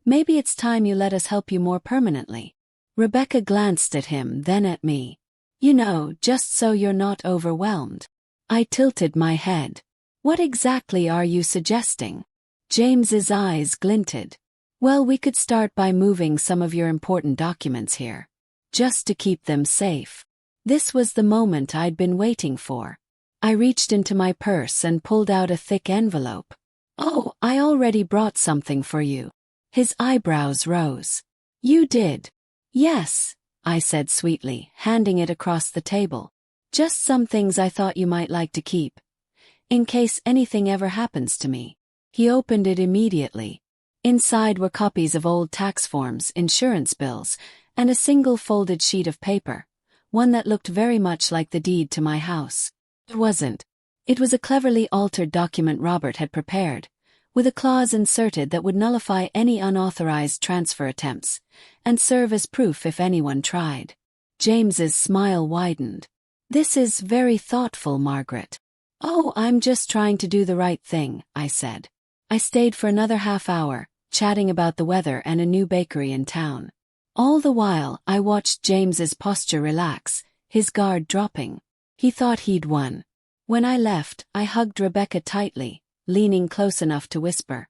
Maybe it's time you let us help you more permanently." Rebecca glanced at him, then at me. "You know, just so you're not overwhelmed." I tilted my head. "What exactly are you suggesting?" James's eyes glinted. "Well, we could start by moving some of your important documents here. Just to keep them safe." This was the moment I'd been waiting for. I reached into my purse and pulled out a thick envelope. "Oh, I already brought something for you." His eyebrows rose. "You did?" "Yes," I said sweetly, handing it across the table. "Just some things I thought you might like to keep, in case anything ever happens to me." He opened it immediately. Inside were copies of old tax forms, insurance bills, and a single folded sheet of paper, one that looked very much like the deed to my house. It wasn't. It was a cleverly altered document Robert had prepared, with a clause inserted that would nullify any unauthorized transfer attempts, and serve as proof if anyone tried. James's smile widened. "This is very thoughtful, Margaret." "Oh, I'm just trying to do the right thing," I said. I stayed for another half-hour, chatting about the weather and a new bakery in town. All the while, I watched James's posture relax, his guard dropping. He thought he'd won. When I left, I hugged Rebecca tightly, leaning close enough to whisper,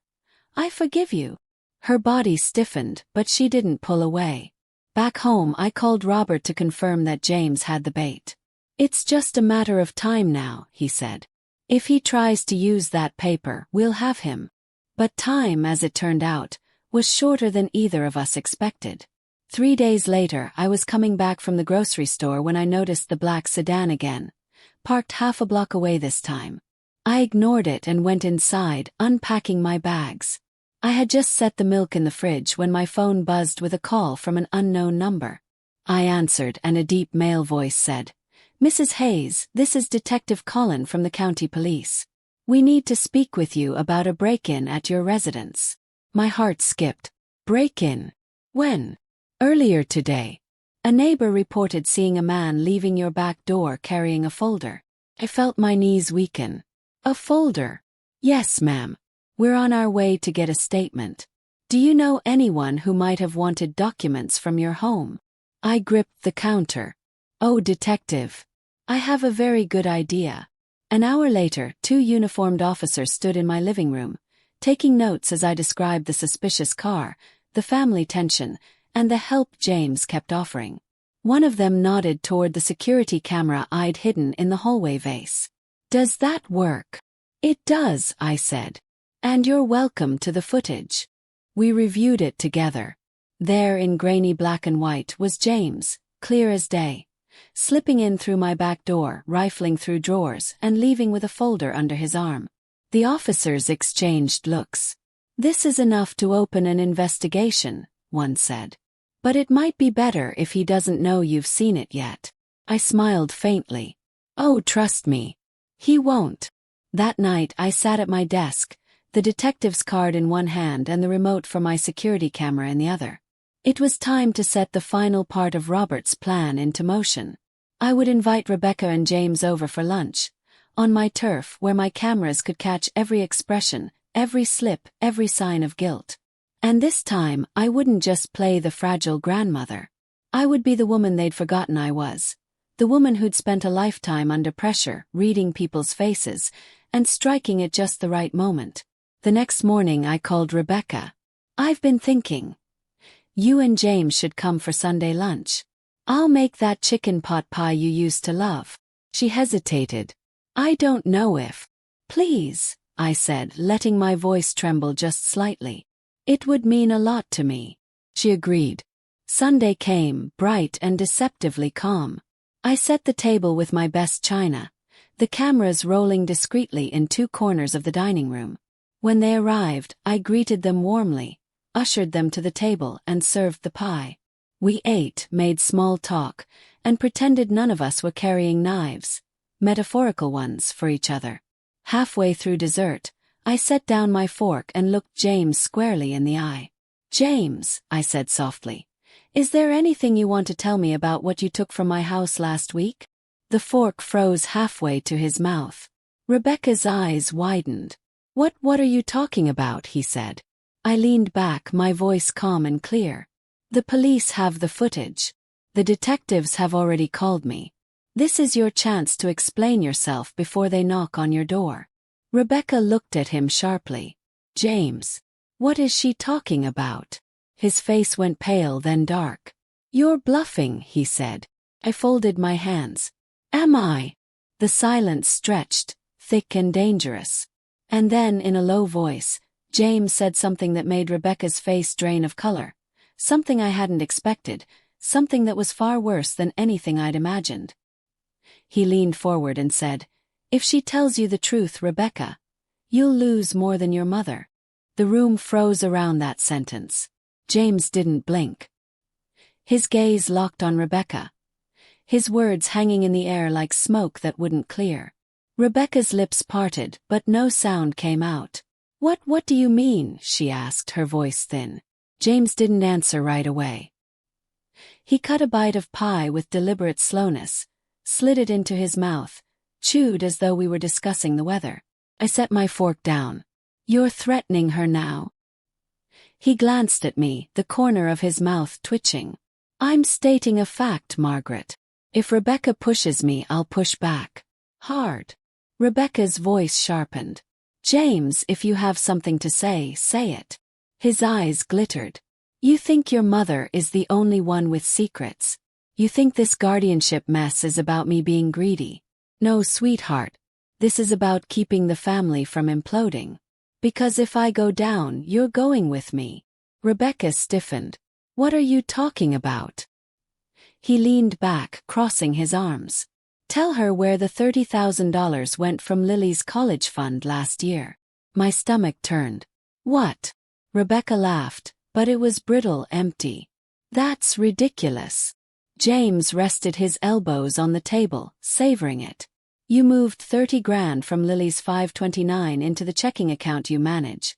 "I forgive you." Her body stiffened, but she didn't pull away. Back home, I called Robert to confirm that James had the bait. "It's just a matter of time now," he said. "If he tries to use that paper, we'll have him." But time, as it turned out, was shorter than either of us expected. 3 days later, I was coming back from the grocery store when I noticed the black sedan again, parked half a block away this time. I ignored it and went inside, unpacking my bags. I had just set the milk in the fridge when my phone buzzed with a call from an unknown number. I answered, and a deep male voice said, "Mrs. Hayes, this is Detective Colin from the county police. We need to speak with you about a break-in at your residence." My heart skipped. "Break-in? When?" "Earlier today. A neighbor reported seeing a man leaving your back door carrying a folder." I felt my knees weaken. "A folder?" "Yes, ma'am. We're on our way to get a statement. Do you know anyone who might have wanted documents from your home?" I gripped the counter. "Oh, detective. I have a very good idea." An hour later, 2 uniformed officers stood in my living room, taking notes as I described the suspicious car, the family tension, and the help James kept offering. One of them nodded toward the security camera I'd hidden in the hallway vase. "Does that work?" "It does," I said. "And you're welcome to the footage." We reviewed it together. There in grainy black and white was James, clear as day, slipping in through my back door, rifling through drawers, and leaving with a folder under his arm. The officers exchanged looks. "This is enough to open an investigation," one said. "But it might be better if he doesn't know you've seen it yet." I smiled faintly. "Oh, trust me. He won't." That night I sat at my desk, the detective's card in one hand and the remote for my security camera in the other. It was time to set the final part of Robert's plan into motion. I would invite Rebecca and James over for lunch, on my turf where my cameras could catch every expression, every slip, every sign of guilt. And this time, I wouldn't just play the fragile grandmother. I would be the woman they'd forgotten I was. The woman who'd spent a lifetime under pressure, reading people's faces, and striking at just the right moment. The next morning I called Rebecca. "I've been thinking. You and James should come for Sunday lunch. I'll make that chicken pot pie you used to love." She hesitated. "I don't know if." "Please," I said, letting my voice tremble just slightly. "It would mean a lot to me." She agreed. Sunday came, bright and deceptively calm. I set the table with my best china, the cameras rolling discreetly in 2 corners of the dining room. When they arrived, I greeted them warmly, ushered them to the table and served the pie. We ate, made small talk, and pretended none of us were carrying knives, metaphorical ones, for each other. Halfway through dessert, I set down my fork and looked James squarely in the eye. "James," I said softly, "is there anything you want to tell me about what you took from my house last week?" The fork froze halfway to his mouth. Rebecca's eyes widened. What are you talking about?" he said. I leaned back, my voice calm and clear. "The police have the footage. The detectives have already called me. This is your chance to explain yourself before they knock on your door." Rebecca looked at him sharply. "James, what is she talking about?" His face went pale, then dark. "You're bluffing," he said. I folded my hands. "Am I?" The silence stretched, thick and dangerous. And then, in a low voice, James said something that made Rebecca's face drain of color. Something I hadn't expected, something that was far worse than anything I'd imagined. He leaned forward and said, "If she tells you the truth, Rebecca, you'll lose more than your mother." The room froze around that sentence. James didn't blink. His gaze locked on Rebecca, his words hanging in the air like smoke that wouldn't clear. Rebecca's lips parted, but no sound came out. What do you mean?" she asked, her voice thin. James didn't answer right away. He cut a bite of pie with deliberate slowness, slid it into his mouth, chewed as though we were discussing the weather. I set my fork down. "You're threatening her now?" He glanced at me, the corner of his mouth twitching. "I'm stating a fact, Margaret. If Rebecca pushes me, I'll push back. Hard." Rebecca's voice sharpened. "James, if you have something to say, say it." His eyes glittered. "You think your mother is the only one with secrets? You think this guardianship mess is about me being greedy? No, sweetheart. This is about keeping the family from imploding. Because if I go down, you're going with me." Rebecca stiffened. "What are you talking about?" He leaned back, crossing his arms. "Tell her where the $30,000 went from Lily's college fund last year." My stomach turned. "What?" Rebecca laughed, but it was brittle, empty. "That's ridiculous." James rested his elbows on the table, savoring it. "You moved 30 grand from Lily's 529 into the checking account you manage.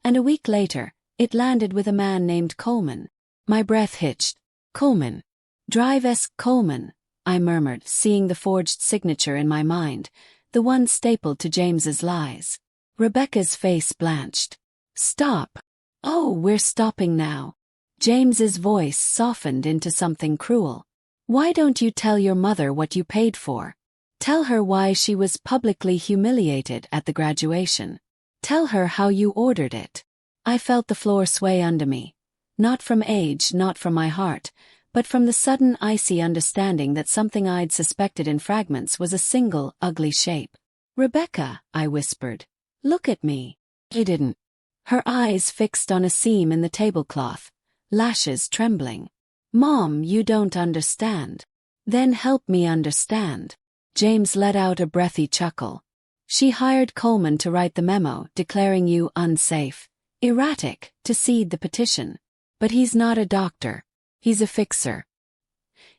And a week later, it landed with a man named Coleman." My breath hitched. "Coleman. Drive-esque Coleman," I murmured, seeing the forged signature in my mind, the one stapled to James's lies. Rebecca's face blanched. "Stop." "Oh, we're stopping now." James's voice softened into something cruel. "Why don't you tell your mother what you paid for? Tell her why she was publicly humiliated at the graduation. Tell her how you ordered it." I felt the floor sway under me. Not from age, not from my heart, but from the sudden icy understanding that something I'd suspected in fragments was a single, ugly shape. "Rebecca," I whispered. "Look at me." She didn't. Her eyes fixed on a seam in the tablecloth, lashes trembling. "Mom, you don't understand." "Then help me understand." James let out a breathy chuckle. "She hired Coleman to write the memo declaring you unsafe, erratic, to cede the petition. But he's not a doctor. He's a fixer.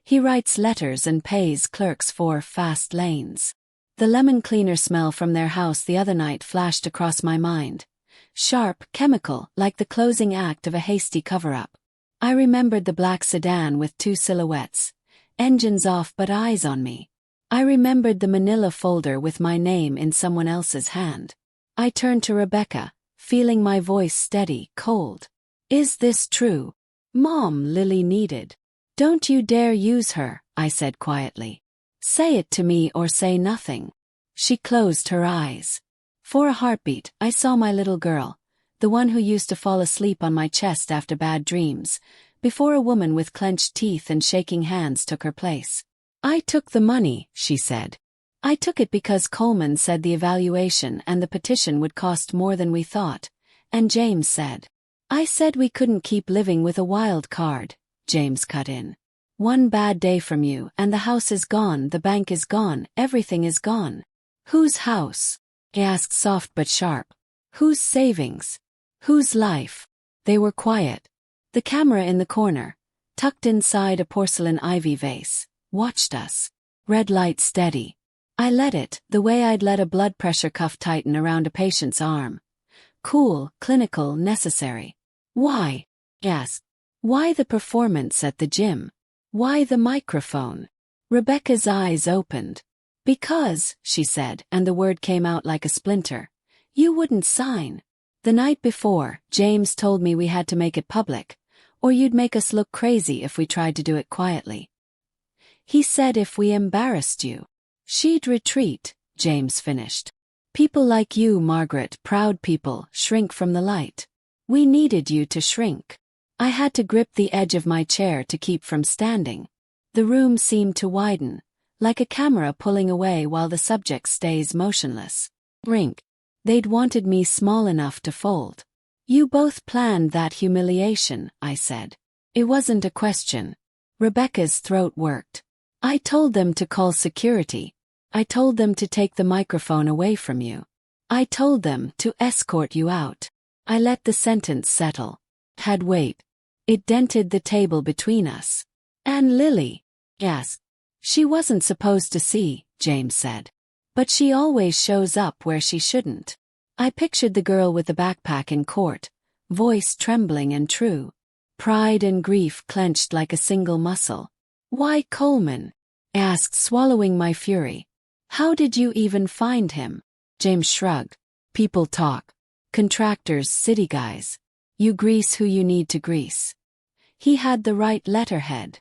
He writes letters and pays clerks for fast lanes." The lemon cleaner smell from their house the other night flashed across my mind. Sharp, chemical, like the closing act of a hasty cover-up. I remembered the black sedan with 2 silhouettes, engines off but eyes on me. I remembered the manila folder with my name in someone else's hand. I turned to Rebecca, feeling my voice steady, cold. "Is this true?" "Mom," Lily needed. "Don't you dare use her," I said quietly. "Say it to me or say nothing." She closed her eyes. For a heartbeat, I saw my little girl, the one who used to fall asleep on my chest after bad dreams, before a woman with clenched teeth and shaking hands took her place. "I took the money," she said. "I took it because Coleman said the evaluation and the petition would cost more than we thought, and James said." "I said we couldn't keep living with a wild card," James cut in. One bad day from you and the house is gone, the bank is gone, everything is gone. Whose house? I asked, soft but sharp. Whose savings? Whose life? They were quiet. The camera in the corner, tucked inside a porcelain ivy vase, watched us. Red light steady. I let it, the way I'd let a blood pressure cuff tighten around a patient's arm. Cool, clinical, necessary. Why? I asked. Why the performance at the gym? Why the microphone? Rebecca's eyes opened. Because, she said, and the word came out like a splinter. You wouldn't sign. The night before, James told me we had to make it public, or you'd make us look crazy if we tried to do it quietly. He said if we embarrassed you, she'd retreat, James finished. People like you, Margaret, proud people, shrink from the light. We needed you to shrink. I had to grip the edge of my chair to keep from standing. The room seemed to widen, like a camera pulling away while the subject stays motionless. Rink. They'd wanted me small enough to fold. You both planned that humiliation, I said. It wasn't a question. Rebecca's throat worked. I told them to call security. I told them to take the microphone away from you. I told them to escort you out. I let the sentence settle. Had weight. It dented the table between us. And Lily? Yes. She wasn't supposed to see, James said. But she always shows up where she shouldn't. I pictured the girl with the backpack in court, voice trembling and true. Pride and grief clenched like a single muscle. Why Coleman? I asked, swallowing my fury. How did you even find him? James shrugged. People talk. Contractors, city guys. You grease who you need to grease. He had the right letterhead.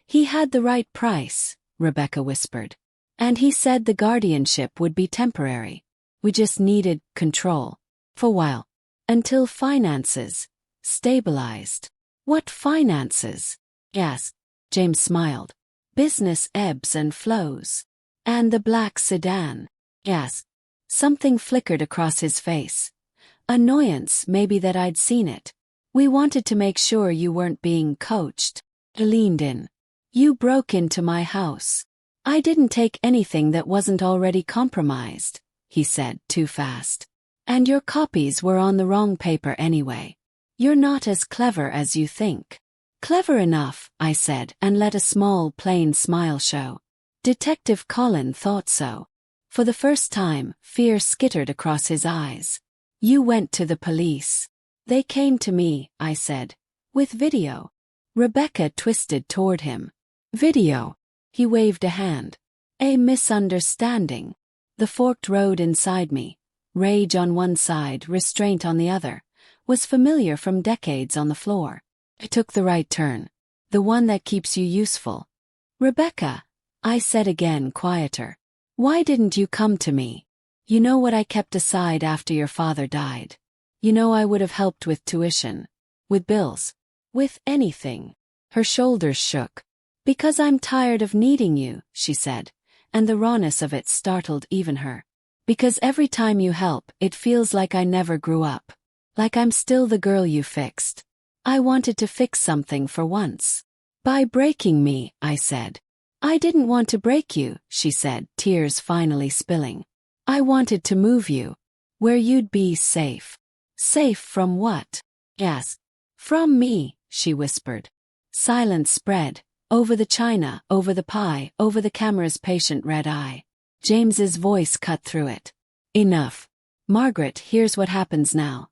He had the right price, Rebecca whispered. And he said the guardianship would be temporary. We just needed control. For a while. Until finances stabilized. What finances? Asked. James smiled. Business ebbs and flows. And the black sedan? Asked. Something flickered across his face. Annoyance, maybe, that I'd seen it. We wanted to make sure you weren't being coached. I leaned in. You broke into my house. I didn't take anything that wasn't already compromised, he said, too fast. And your copies were on the wrong paper anyway. You're not as clever as you think. Clever enough, I said, and let a small, plain smile show. Detective Colin thought so. For the first time, fear skittered across his eyes. You went to the police. They came to me, I said. With video. Rebecca twisted toward him. Video. He waved a hand. A misunderstanding. The forked road inside me, rage on one side, restraint on the other, was familiar from decades on the floor. I took the right turn. The one that keeps you useful. Rebecca, I said again, quieter. Why didn't you come to me? You know what I kept aside after your father died. You know I would have helped with tuition. With bills. With anything. Her shoulders shook. Because I'm tired of needing you, she said, and the rawness of it startled even her. Because every time you help, it feels like I never grew up. Like I'm still the girl you fixed. I wanted to fix something for once. By breaking me, I said. I didn't want to break you, she said, tears finally spilling. I wanted to move you. Where you'd be safe. Safe from what? Asked. From me, she whispered. Silence spread. Over the china, over the pie, over the camera's patient red eye. James's voice cut through it. Enough. Margaret, here's what happens now.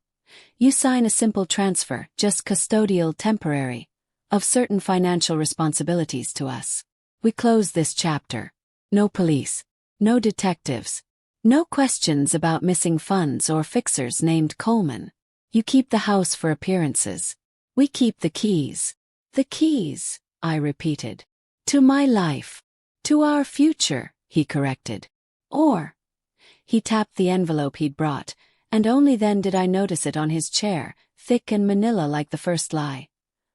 You sign a simple transfer, just custodial, temporary, of certain financial responsibilities to us. We close this chapter. No police. No detectives. No questions about missing funds or fixers named Coleman. You keep the house for appearances. We keep the keys. The keys, I repeated. To my life. To our future, he corrected. Or. He tapped the envelope he'd brought, and only then did I notice it on his chair, thick and manila like the first lie.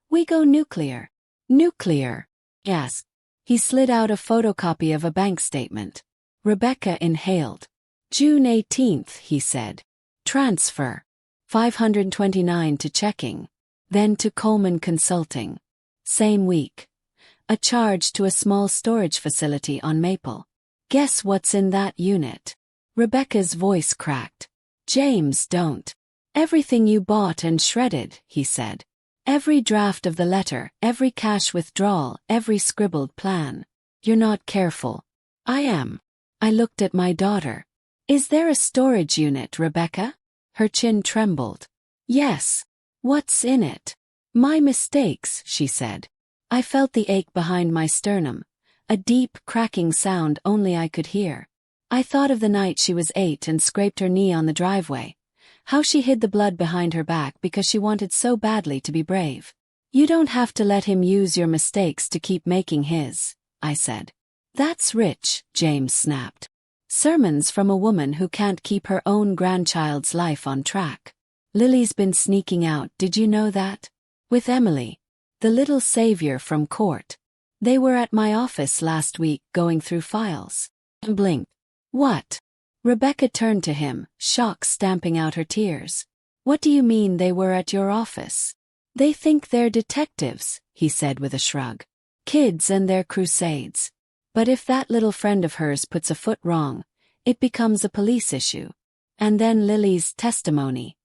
We go nuclear. Nuclear. Asked. He slid out a photocopy of a bank statement. Rebecca inhaled. June 18th, he said. Transfer. $529 to checking. Then to Coleman Consulting. Same week. A charge to a small storage facility on Maple. Guess what's in that unit? Rebecca's voice cracked. James, don't. Everything you bought and shredded, he said. Every draft of the letter, every cash withdrawal, every scribbled plan. You're not careful. I am. I looked at my daughter. Is there a storage unit, Rebecca? Her chin trembled. Yes. What's in it? My mistakes, she said. I felt the ache behind my sternum, a deep, cracking sound only I could hear. I thought of the night she was 8 and scraped her knee on the driveway. How she hid the blood behind her back because she wanted so badly to be brave. You don't have to let him use your mistakes to keep making his, I said. That's rich, James snapped. Sermons from a woman who can't keep her own grandchild's life on track. Lily's been sneaking out, did you know that? With Emily, the little savior from court. They were at my office last week going through files. Blink. What? Rebecca turned to him, shock stamping out her tears. What do you mean they were at your office? They think they're detectives, he said with a shrug. Kids and their crusades. But if that little friend of hers puts a foot wrong, it becomes a police issue. And then Lily's testimony.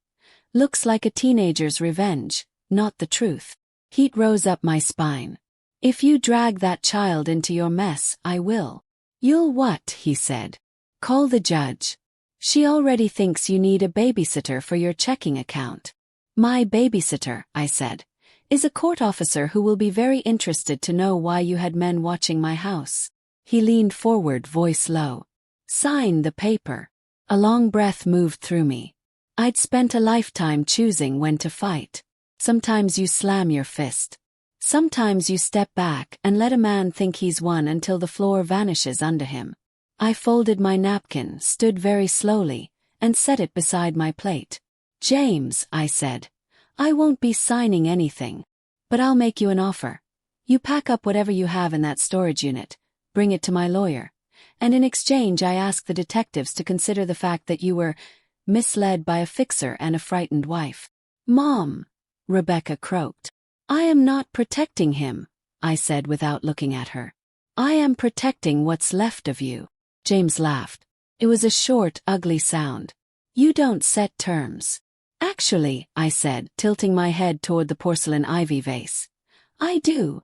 Looks like a teenager's revenge, not the truth. Heat rose up my spine. If you drag that child into your mess, I will. You'll what? He said. Call the judge. She already thinks you need a babysitter for your checking account. My babysitter, I said, is a court officer who will be very interested to know why you had men watching my house. He leaned forward, voice low. Sign the paper. A long breath moved through me. I'd spent a lifetime choosing when to fight. Sometimes you slam your fist. Sometimes you step back and let a man think he's won until the floor vanishes under him. I folded my napkin, stood very slowly, and set it beside my plate. James, I said, I won't be signing anything. But I'll make you an offer. You pack up whatever you have in that storage unit, bring it to my lawyer, and in exchange I ask the detectives to consider the fact that you were misled by a fixer and a frightened wife. Mom, Rebecca croaked. I am not protecting him, I said without looking at her. I am protecting what's left of you. James laughed. It was a short, ugly sound. You don't set terms. Actually, I said, tilting my head toward the porcelain ivy vase. I do.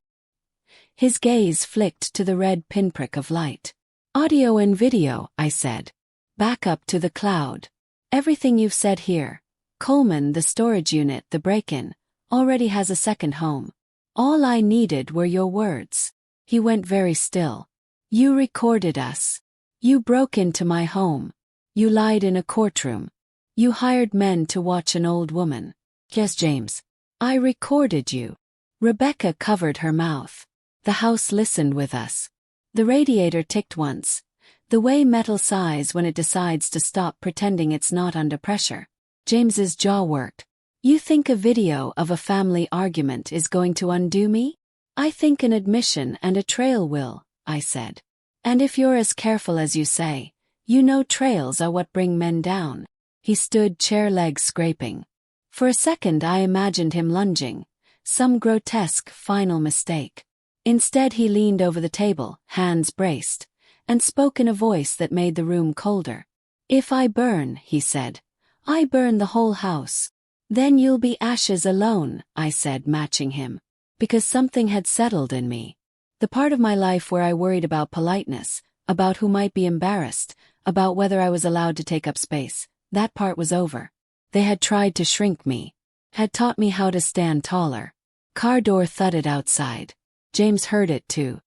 His gaze flicked to the red pinprick of light. Audio and video, I said. Back up to the cloud. Everything you've said here. Coleman, the storage unit, the break-in, already has a second home. All I needed were your words. He went very still. You recorded us. You broke into my home. You lied in a courtroom. You hired men to watch an old woman. Yes, James. I recorded you. Rebecca covered her mouth. The house listened with us. The radiator ticked once. The way metal sighs when it decides to stop pretending it's not under pressure. James's jaw worked. You think a video of a family argument is going to undo me? I think an admission and a trail will, I said. And if you're as careful as you say, you know trails are what bring men down. He stood, chair legs scraping. For a second I imagined him lunging, some grotesque final mistake. Instead he leaned over the table, hands braced, and spoke in a voice that made the room colder. If I burn, he said, I burn the whole house. Then you'll be ashes alone, I said, matching him. Because something had settled in me. The part of my life where I worried about politeness, about who might be embarrassed, about whether I was allowed to take up space, that part was over. They had tried to shrink me, had taught me how to stand taller. Car door thudded outside. James heard it too.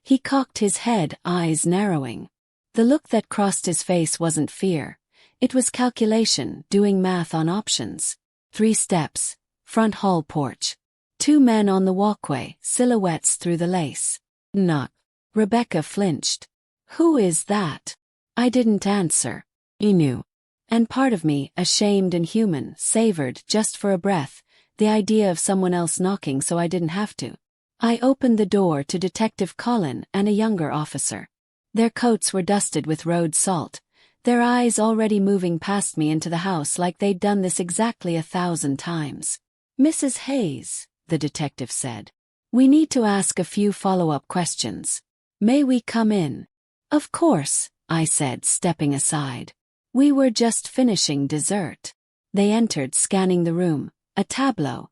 He cocked his head, eyes narrowing. The look that crossed his face wasn't fear. It was calculation, doing math on options. 3 steps, front hall porch. 2 men on the walkway, silhouettes through the lace. Knock. Rebecca flinched. Who is that? I didn't answer. He knew. And part of me, ashamed and human, savored, just for a breath, the idea of someone else knocking so I didn't have to. I opened the door to Detective Colin and a younger officer. Their coats were dusted with road salt, their eyes already moving past me into the house like they'd done this exactly 1,000 times. Mrs. Hayes, the detective said. We need to ask a few follow-up questions. May we come in? Of course, I said, stepping aside. We were just finishing dessert. They entered, scanning the room, a tableau.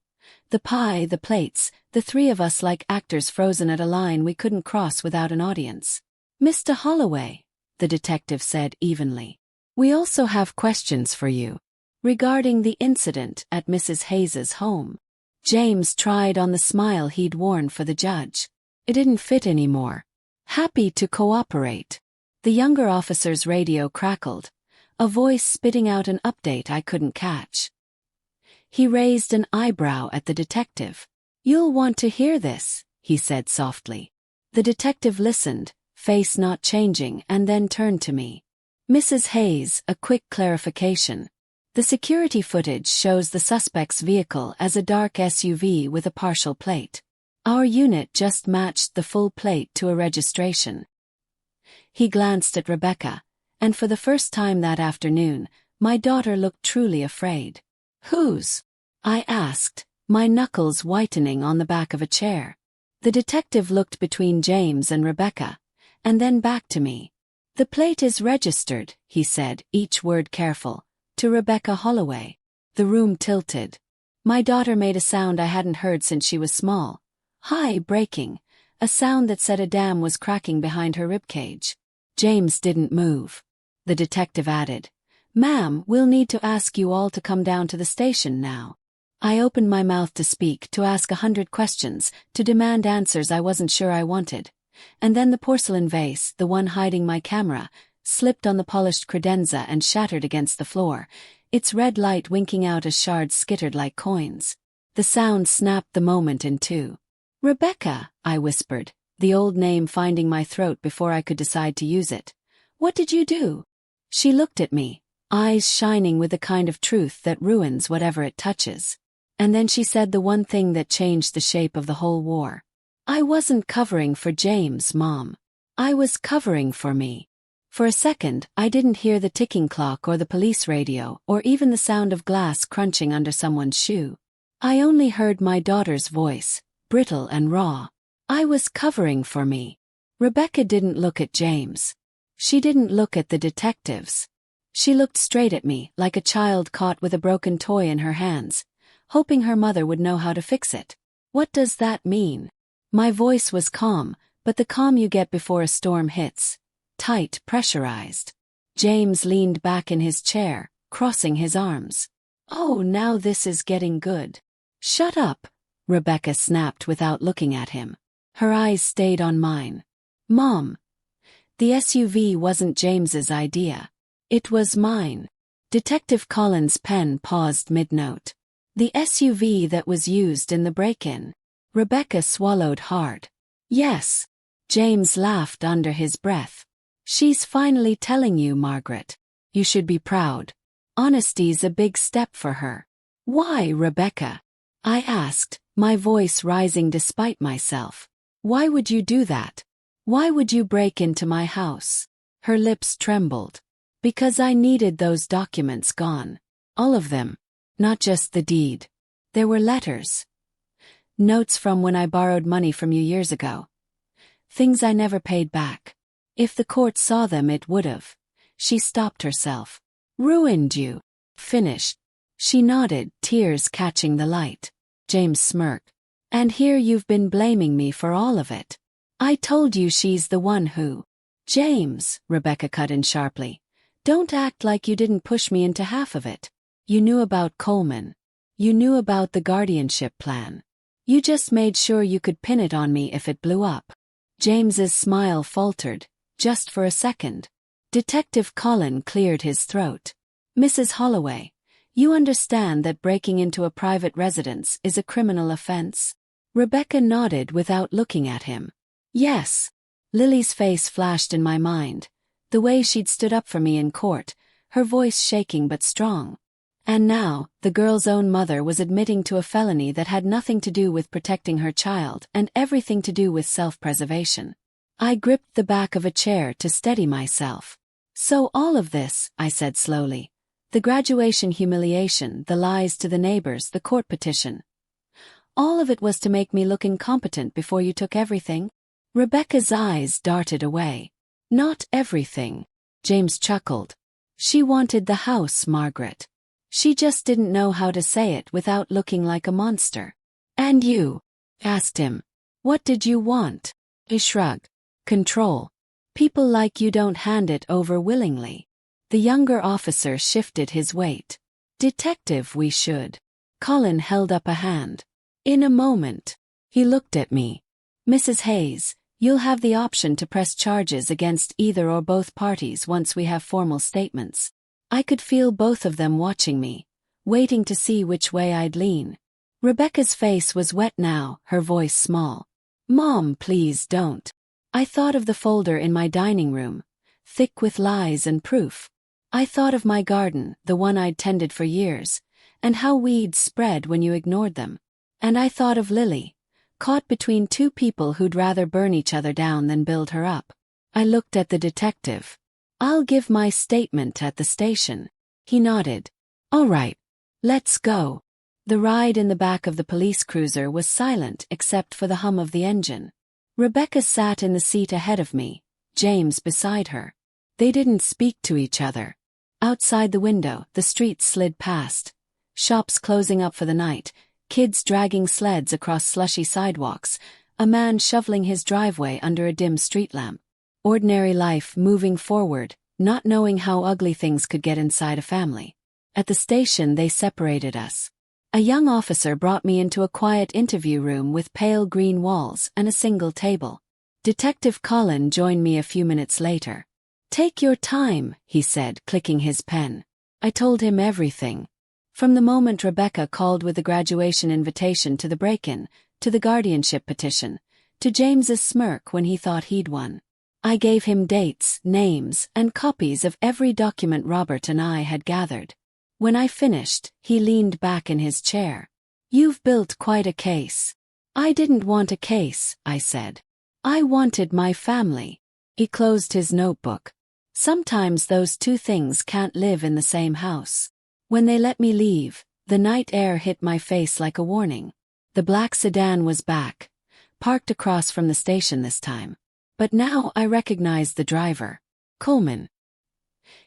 The pie, the plates, the three of us like actors frozen at a line we couldn't cross without an audience. Mr. Holloway, the detective said evenly. We also have questions for you. Regarding the incident at Mrs. Hayes's home. James tried on the smile he'd worn for the judge. It didn't fit anymore. Happy to cooperate. The younger officer's radio crackled, a voice spitting out an update I couldn't catch. He raised an eyebrow at the detective. You'll want to hear this, he said softly. The detective listened, face not changing, and then turned to me. Mrs. Hayes, a quick clarification. The security footage shows the suspect's vehicle as a dark SUV with a partial plate. Our unit just matched the full plate to a registration. He glanced at Rebecca, and for the first time that afternoon, my daughter looked truly afraid. Whose? I asked, my knuckles whitening on the back of a chair. The detective looked between James and Rebecca, and then back to me. The plate is registered, he said, each word careful, to Rebecca Holloway. The room tilted. My daughter made a sound I hadn't heard since she was small. High, breaking, a sound that said a dam was cracking behind her ribcage. James didn't move. The detective added, Ma'am, we'll need to ask you all to come down to the station now. I opened my mouth to speak, to ask 100 questions, to demand answers I wasn't sure I wanted. And then the porcelain vase, the one hiding my camera, slipped on the polished credenza and shattered against the floor, its red light winking out as shards skittered like coins. The sound snapped the moment in two. Rebecca, I whispered, the old name finding my throat before I could decide to use it. What did you do? She looked at me, eyes shining with the kind of truth that ruins whatever it touches. And then she said the one thing that changed the shape of the whole war. I wasn't covering for James, Mom. I was covering for me. For a second, I didn't hear the ticking clock or the police radio or even the sound of glass crunching under someone's shoe. I only heard my daughter's voice, brittle and raw. I was covering for me. Rebecca didn't look at James. She didn't look at the detectives. She looked straight at me, like a child caught with a broken toy in her hands, hoping her mother would know how to fix it. What does that mean? My voice was calm, but the calm you get before a storm hits. Tight, pressurized. James leaned back in his chair, crossing his arms. Oh, now this is getting good. Shut up, Rebecca snapped without looking at him. Her eyes stayed on mine. Mom. The SUV wasn't James's idea. It was mine. Detective Collins' pen paused mid-note. The SUV that was used in the break-in. Rebecca swallowed hard. Yes. James laughed under his breath. She's finally telling you, Margaret. You should be proud. Honesty's a big step for her. Why, Rebecca? I asked, my voice rising despite myself. Why would you do that? Why would you break into my house? Her lips trembled. Because I needed those documents gone. All of them. Not just the deed. There were letters. Notes from when I borrowed money from you years ago. Things I never paid back. If the court saw them, it would've. She stopped herself. Ruined you. Finished. She nodded, tears catching the light. James smirked. And here you've been blaming me for all of it. I told you she's the one who. James, Rebecca cut in sharply. Don't act like you didn't push me into half of it. You knew about Coleman. You knew about the guardianship plan. You just made sure you could pin it on me if it blew up. James's smile faltered, just for a second. Detective Collin cleared his throat. Mrs. Holloway, you understand that breaking into a private residence is a criminal offense? Rebecca nodded without looking at him. Yes. Lily's face flashed in my mind, the way she'd stood up for me in court, her voice shaking but strong. And now, the girl's own mother was admitting to a felony that had nothing to do with protecting her child and everything to do with self-preservation. I gripped the back of a chair to steady myself. So all of this, I said slowly. The graduation humiliation, the lies to the neighbors, the court petition. All of it was to make me look incompetent before you took everything? Rebecca's eyes darted away. Not everything. James chuckled. She wanted the house, Margaret. She just didn't know how to say it without looking like a monster. And you? Asked him. What did you want? He shrugged. Control. People like you don't hand it over willingly. The younger officer shifted his weight. Detective, we should. Colin held up a hand. In a moment. He looked at me. Mrs. Hayes, you'll have the option to press charges against either or both parties once we have formal statements. I could feel both of them watching me, waiting to see which way I'd lean. Rebecca's face was wet now, her voice small. Mom, please don't. I thought of the folder in my dining room, thick with lies and proof. I thought of my garden, the one I'd tended for years, and how weeds spread when you ignored them. And I thought of Lily, caught between two people who'd rather burn each other down than build her up. I looked at the detective. I'll give my statement at the station. He nodded. All right. Let's go. The ride in the back of the police cruiser was silent except for the hum of the engine. Rebecca sat in the seat ahead of me, James beside her. They didn't speak to each other. Outside the window, the streets slid past. Shops closing up for the night, kids dragging sleds across slushy sidewalks, a man shoveling his driveway under a dim street lamp. Ordinary life moving forward, not knowing how ugly things could get inside a family. At the station they separated us. A young officer brought me into a quiet interview room with pale green walls and a single table. Detective Colin joined me a few minutes later. Take your time, he said, clicking his pen. I told him everything. From the moment Rebecca called with the graduation invitation to the break-in, to the guardianship petition, to James's smirk when he thought he'd won. I gave him dates, names, and copies of every document Robert and I had gathered. When I finished, he leaned back in his chair. You've built quite a case. I didn't want a case, I said. I wanted my family. He closed his notebook. Sometimes those two things can't live in the same house. When they let me leave, the night air hit my face like a warning. The black sedan was back, parked across from the station this time. But now I recognized the driver. Coleman.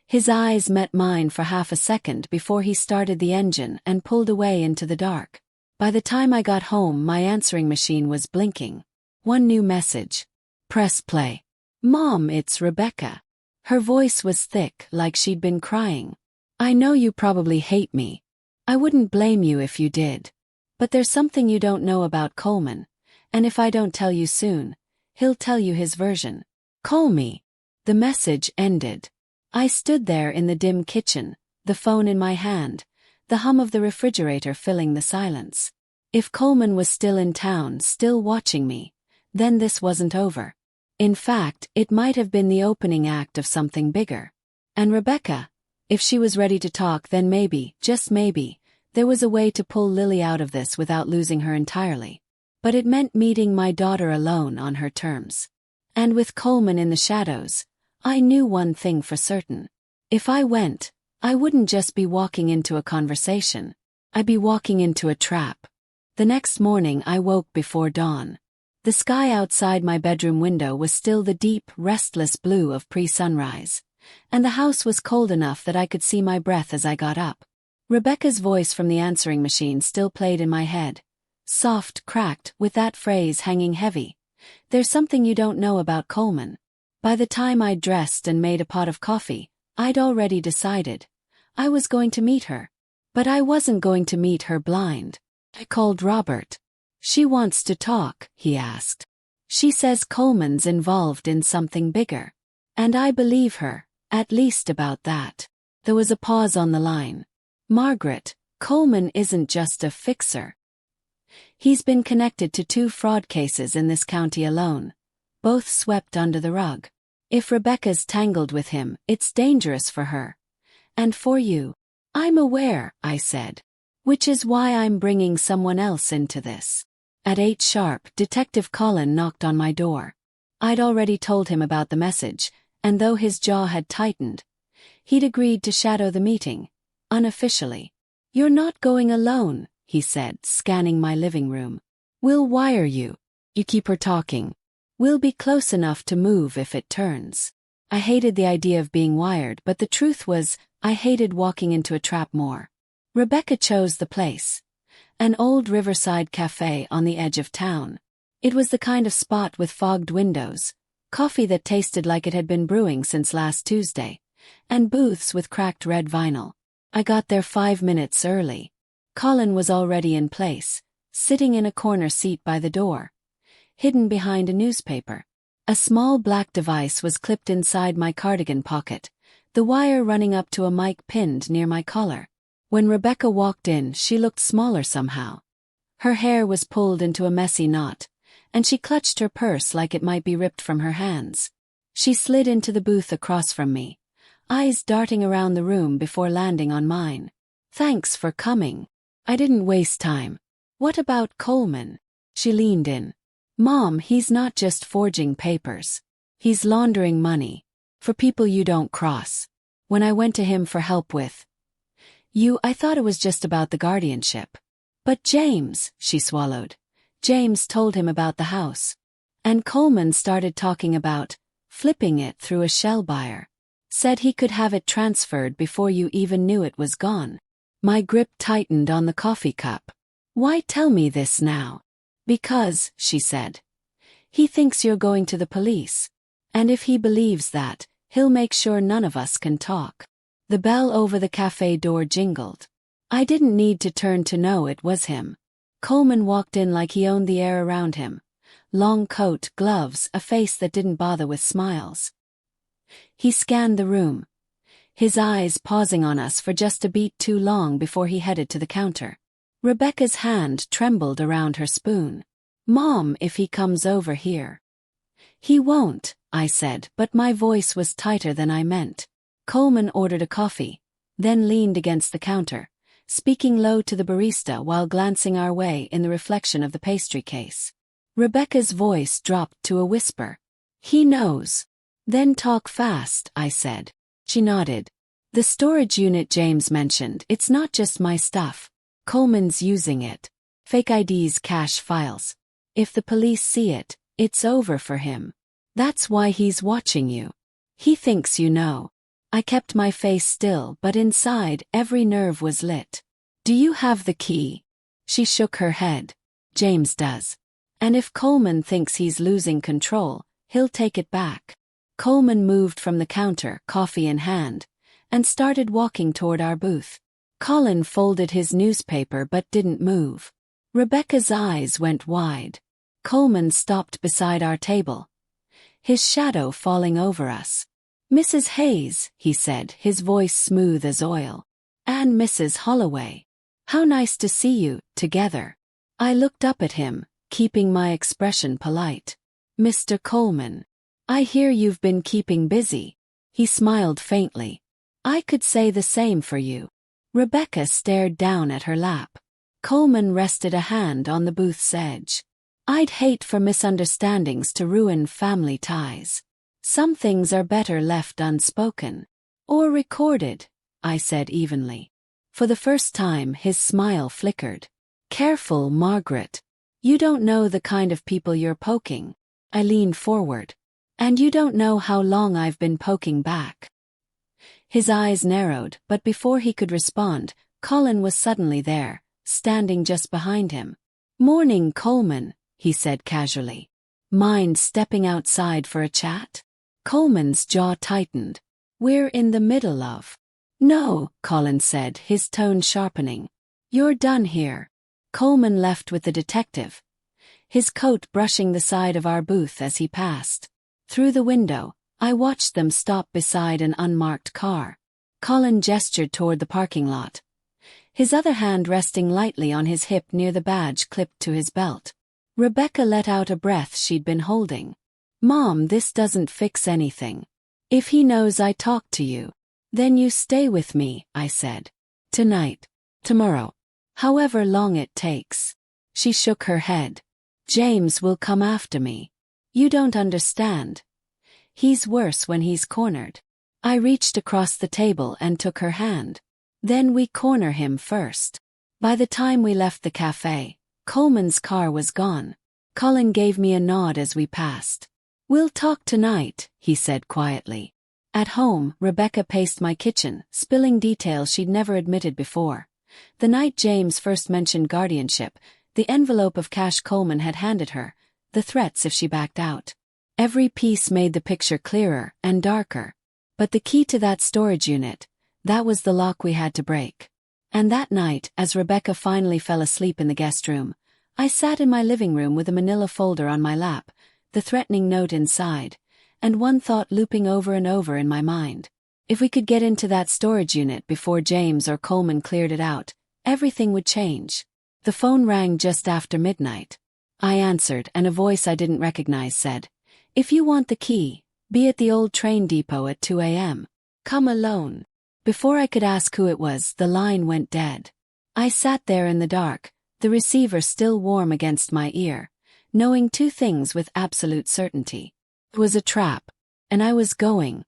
His eyes met mine for half a second before he started the engine and pulled away into the dark. By the time I got home, my answering machine was blinking. One new message. Press play. Mom, it's Rebecca. Her voice was thick, like she'd been crying. I know you probably hate me. I wouldn't blame you if you did. But there's something you don't know about Coleman, and if I don't tell you soon, he'll tell you his version. Call me. The message ended. I stood there in the dim kitchen, the phone in my hand, the hum of the refrigerator filling the silence. If Coleman was still in town, still watching me, then this wasn't over. In fact, it might have been the opening act of something bigger. And Rebecca, if she was ready to talk, then maybe, just maybe, there was a way to pull Lily out of this without losing her entirely. But it meant meeting my daughter alone on her terms. And with Coleman in the shadows, I knew one thing for certain. If I went, I wouldn't just be walking into a conversation. I'd be walking into a trap. The next morning I woke before dawn. The sky outside my bedroom window was still the deep, restless blue of pre-sunrise, and the house was cold enough that I could see my breath as I got up. Rebecca's voice from the answering machine still played in my head. Soft, cracked, with that phrase hanging heavy. There's something you don't know about Coleman. By the time I'd dressed and made a pot of coffee, I'd already decided. I was going to meet her. But I wasn't going to meet her blind. I called Robert. She wants to talk, he asked. She says Coleman's involved in something bigger. And I believe her, at least about that. There was a pause on the line. Margaret, Coleman isn't just a fixer. He's been connected to 2 fraud cases in this county alone, both swept under the rug. If Rebecca's tangled with him, it's dangerous for her. And for you. I'm aware, I said. Which is why I'm bringing someone else into this. At 8 sharp, Detective Colin knocked on my door. I'd already told him about the message, and though his jaw had tightened, he'd agreed to shadow the meeting, unofficially. You're not going alone, he said, scanning my living room. We'll wire you. You keep her talking. We'll be close enough to move if it turns. I hated the idea of being wired, but the truth was, I hated walking into a trap more. Rebecca chose the place. An old riverside cafe on the edge of town. It was the kind of spot with fogged windows, coffee that tasted like it had been brewing since last Tuesday, and booths with cracked red vinyl. I got there 5 minutes early. Colin was already in place, sitting in a corner seat by the door, hidden behind a newspaper. A small black device was clipped inside my cardigan pocket, the wire running up to a mic pinned near my collar. When Rebecca walked in, she looked smaller somehow. Her hair was pulled into a messy knot, and she clutched her purse like it might be ripped from her hands. She slid into the booth across from me, eyes darting around the room before landing on mine. Thanks for coming. I didn't waste time. What about Coleman? She leaned in. Mom, he's not just forging papers. He's laundering money. For people you don't cross. When I went to him for help with I thought it was just about the guardianship. But James, she swallowed. James told him about the house. And Coleman started talking about flipping it through a shell buyer. Said he could have it transferred before you even knew it was gone. My grip tightened on the coffee cup. Why tell me this now? Because, she said. He thinks you're going to the police. And if he believes that, he'll make sure none of us can talk. The bell over the cafe door jingled. I didn't need to turn to know it was him. Coleman walked in like he owned the air around him. Long coat, gloves, a face that didn't bother with smiles. He scanned the room, his eyes pausing on us for just a beat too long before he headed to the counter. Rebecca's hand trembled around her spoon. Mom, if he comes over here. He won't, I said, but my voice was tighter than I meant. Coleman ordered a coffee, then leaned against the counter, speaking low to the barista while glancing our way in the reflection of the pastry case. Rebecca's voice dropped to a whisper. He knows. Then talk fast, I said. She nodded. The storage unit James mentioned, it's not just my stuff. Coleman's using it. Fake IDs, cache files. If the police see it, it's over for him. That's why he's watching you. He thinks you know. I kept my face still, but inside, every nerve was lit. Do you have the key? She shook her head. James does. And if Coleman thinks he's losing control, he'll take it back. Coleman moved from the counter, coffee in hand, and started walking toward our booth. Colin folded his newspaper but didn't move. Rebecca's eyes went wide. Coleman stopped beside our table, his shadow falling over us. Mrs. Hayes, he said, his voice smooth as oil. And Mrs. Holloway. How nice to see you, together. I looked up at him, keeping my expression polite. Mr. Coleman. I hear you've been keeping busy. He smiled faintly. I could say the same for you. Rebecca stared down at her lap. Coleman rested a hand on the booth's edge. I'd hate for misunderstandings to ruin family ties. Some things are better left unspoken. Or recorded, I said evenly. For the first time his smile flickered. Careful, Margaret. You don't know the kind of people you're poking. I leaned forward. And you don't know how long I've been poking back. His eyes narrowed, but before he could respond, Colin was suddenly there, standing just behind him. Morning, Coleman, he said casually. Mind stepping outside for a chat? Coleman's jaw tightened. We're in the middle of. No, Colin said, his tone sharpening. You're done here. Coleman left with the detective, his coat brushing the side of our booth as he passed. Through the window, I watched them stop beside an unmarked car. Colin gestured toward the parking lot, his other hand resting lightly on his hip near the badge clipped to his belt. Rebecca let out a breath she'd been holding. Mom, this doesn't fix anything. If he knows I talked to you, then you stay with me, I said. Tonight. Tomorrow. However long it takes. She shook her head. James will come after me. You don't understand. He's worse when he's cornered. I reached across the table and took her hand. Then we corner him first. By the time we left the cafe, Coleman's car was gone. Colin gave me a nod as we passed. "We'll talk tonight," he said quietly. At home, Rebecca paced my kitchen, spilling details she'd never admitted before. The night James first mentioned guardianship, the envelope of cash Coleman had handed her, the threats if she backed out. Every piece made the picture clearer and darker. But the key to that storage unit, that was the lock we had to break. And that night, as Rebecca finally fell asleep in the guest room, I sat in my living room with a manila folder on my lap, the threatening note inside, and one thought looping over and over in my mind. If we could get into that storage unit before James or Coleman cleared it out, everything would change. The phone rang just after midnight. I answered, and a voice I didn't recognize said, "If you want the key, be at the old train depot at 2 a.m. Come alone." Before I could ask who it was, the line went dead. I sat there in the dark, the receiver still warm against my ear, knowing two things with absolute certainty. It was a trap, and I was going.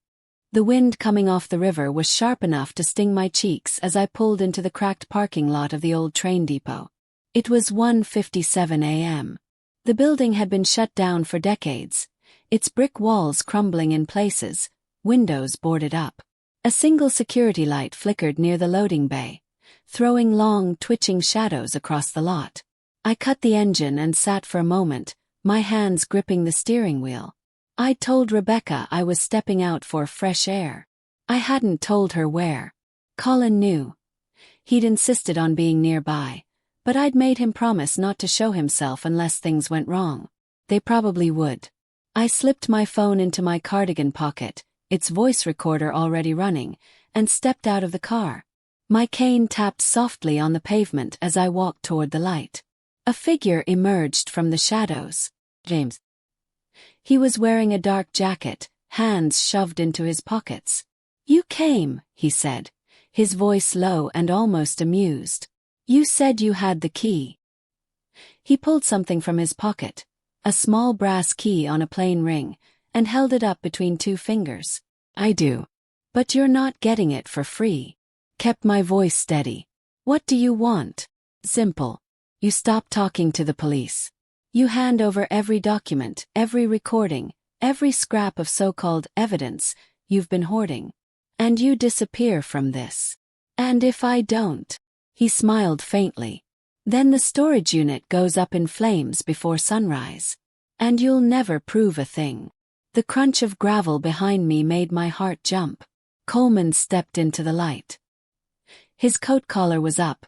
The wind coming off the river was sharp enough to sting my cheeks as I pulled into the cracked parking lot of the old train depot. It was 1:57 a.m. The building had been shut down for decades, its brick walls crumbling in places, windows boarded up. A single security light flickered near the loading bay, throwing long, twitching shadows across the lot. I cut the engine and sat for a moment, my hands gripping the steering wheel. I'd told Rebecca I was stepping out for fresh air. I hadn't told her where. Colin knew. He'd insisted on being nearby, but I'd made him promise not to show himself unless things went wrong. They probably would. I slipped my phone into my cardigan pocket, its voice recorder already running, and stepped out of the car. My cane tapped softly on the pavement as I walked toward the light. A figure emerged from the shadows. James. He was wearing a dark jacket, hands shoved into his pockets. "You came," he said, his voice low and almost amused. "You said you had the key." He pulled something from his pocket, a small brass key on a plain ring, and held it up between two fingers. "I do. But you're not getting it for free." Kept my voice steady. "What do you want?" "Simple. You stop talking to the police. You hand over every document, every recording, every scrap of so-called evidence you've been hoarding. And you disappear from this. And if I don't," he smiled faintly, "then the storage unit goes up in flames before sunrise. And you'll never prove a thing." The crunch of gravel behind me made my heart jump. Coleman stepped into the light. His coat collar was up,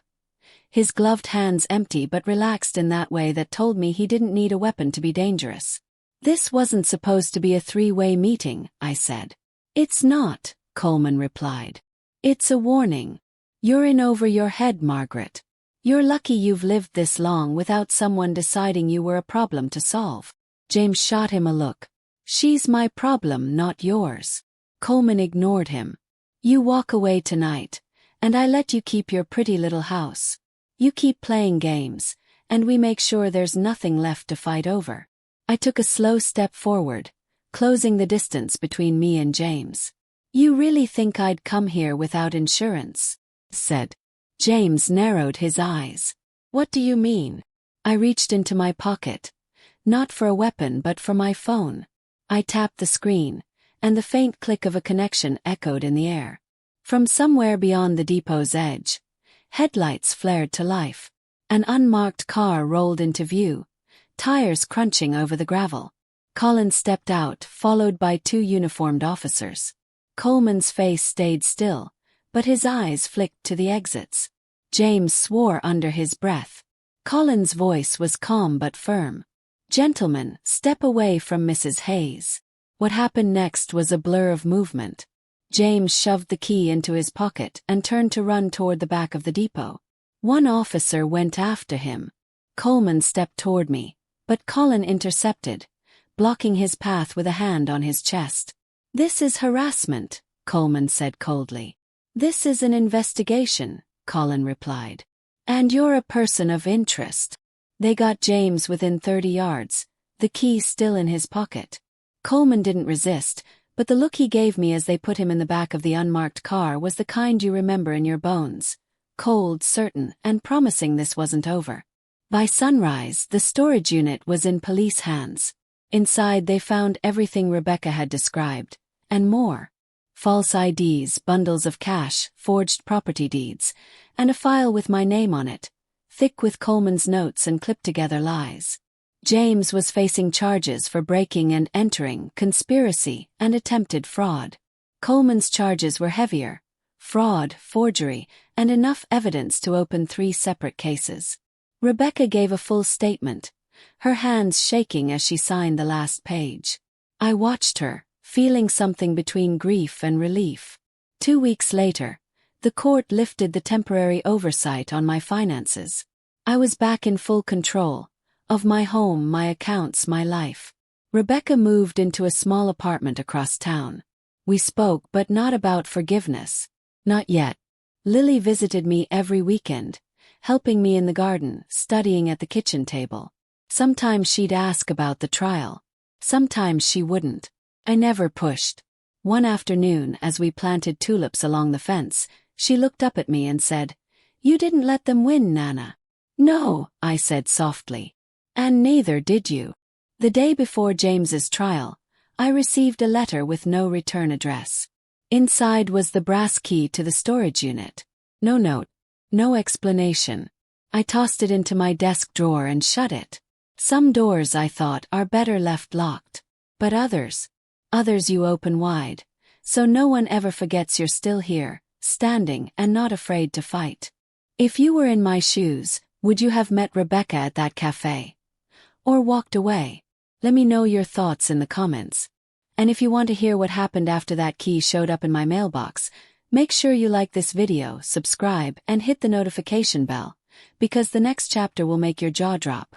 his gloved hands empty but relaxed in that way that told me he didn't need a weapon to be dangerous. "This wasn't supposed to be a three-way meeting," I said. "It's not," Coleman replied. "It's a warning. You're in over your head, Margaret. You're lucky you've lived this long without someone deciding you were a problem to solve." James shot him a look. "She's my problem, not yours." Coleman ignored him. "You walk away tonight, and I let you keep your pretty little house. You keep playing games, and we make sure there's nothing left to fight over." I took a slow step forward, closing the distance between me and James. "You really think I'd come here without insurance?" said. James narrowed his eyes. "What do you mean?" I reached into my pocket, not for a weapon but for my phone. I tapped the screen, and the faint click of a connection echoed in the air. From somewhere beyond the depot's edge, headlights flared to life. An unmarked car rolled into view, tires crunching over the gravel. Colin stepped out, followed by two uniformed officers. Coleman's face stayed still, but his eyes flicked to the exits. James swore under his breath. Colin's voice was calm but firm. "Gentlemen, step away from Mrs. Hayes." What happened next was a blur of movement. James shoved the key into his pocket and turned to run toward the back of the depot. One officer went after him. Coleman stepped toward me, but Colin intercepted, blocking his path with a hand on his chest. "This is harassment," Coleman said coldly. "This is an investigation," Colin replied. "And you're a person of interest." They got James within 30 yards, the key still in his pocket. Coleman didn't resist, but the look he gave me as they put him in the back of the unmarked car was the kind you remember in your bones. cold, certain, and promising this wasn't over. By sunrise, the storage unit was in police hands. Inside they found everything Rebecca had described, and more. False IDs, bundles of cash, forged property deeds, and a file with my name on it, thick with Coleman's notes and clipped-together lies. James was facing charges for breaking and entering, conspiracy, and attempted fraud. Coleman's charges were heavier: fraud, forgery, and enough evidence to open 3 separate cases. Rebecca gave a full statement, her hands shaking as she signed the last page. I watched her, feeling something between grief and relief. 2 weeks later, the court lifted the temporary oversight on my finances. I was back in full control of my home, my accounts, my life. Rebecca moved into a small apartment across town. We spoke, but not about forgiveness. Not yet. Lily visited me every weekend, helping me in the garden, studying at the kitchen table. Sometimes she'd ask about the trial. Sometimes she wouldn't. I never pushed. One afternoon, as we planted tulips along the fence, she looked up at me and said, "You didn't let them win, Nana." "No," I said softly. "And neither did you." The day before James's trial, I received a letter with no return address. Inside was the brass key to the storage unit. No note. No explanation. I tossed it into my desk drawer and shut it. Some doors, I thought, are better left locked. But others you open wide, so no one ever forgets you're still here, standing and not afraid to fight. If you were in my shoes, would you have met Rebecca at that cafe? Or walked away? Let me know your thoughts in the comments. And if you want to hear what happened after that key showed up in my mailbox, make sure you like this video, subscribe, and hit the notification bell, because the next chapter will make your jaw drop.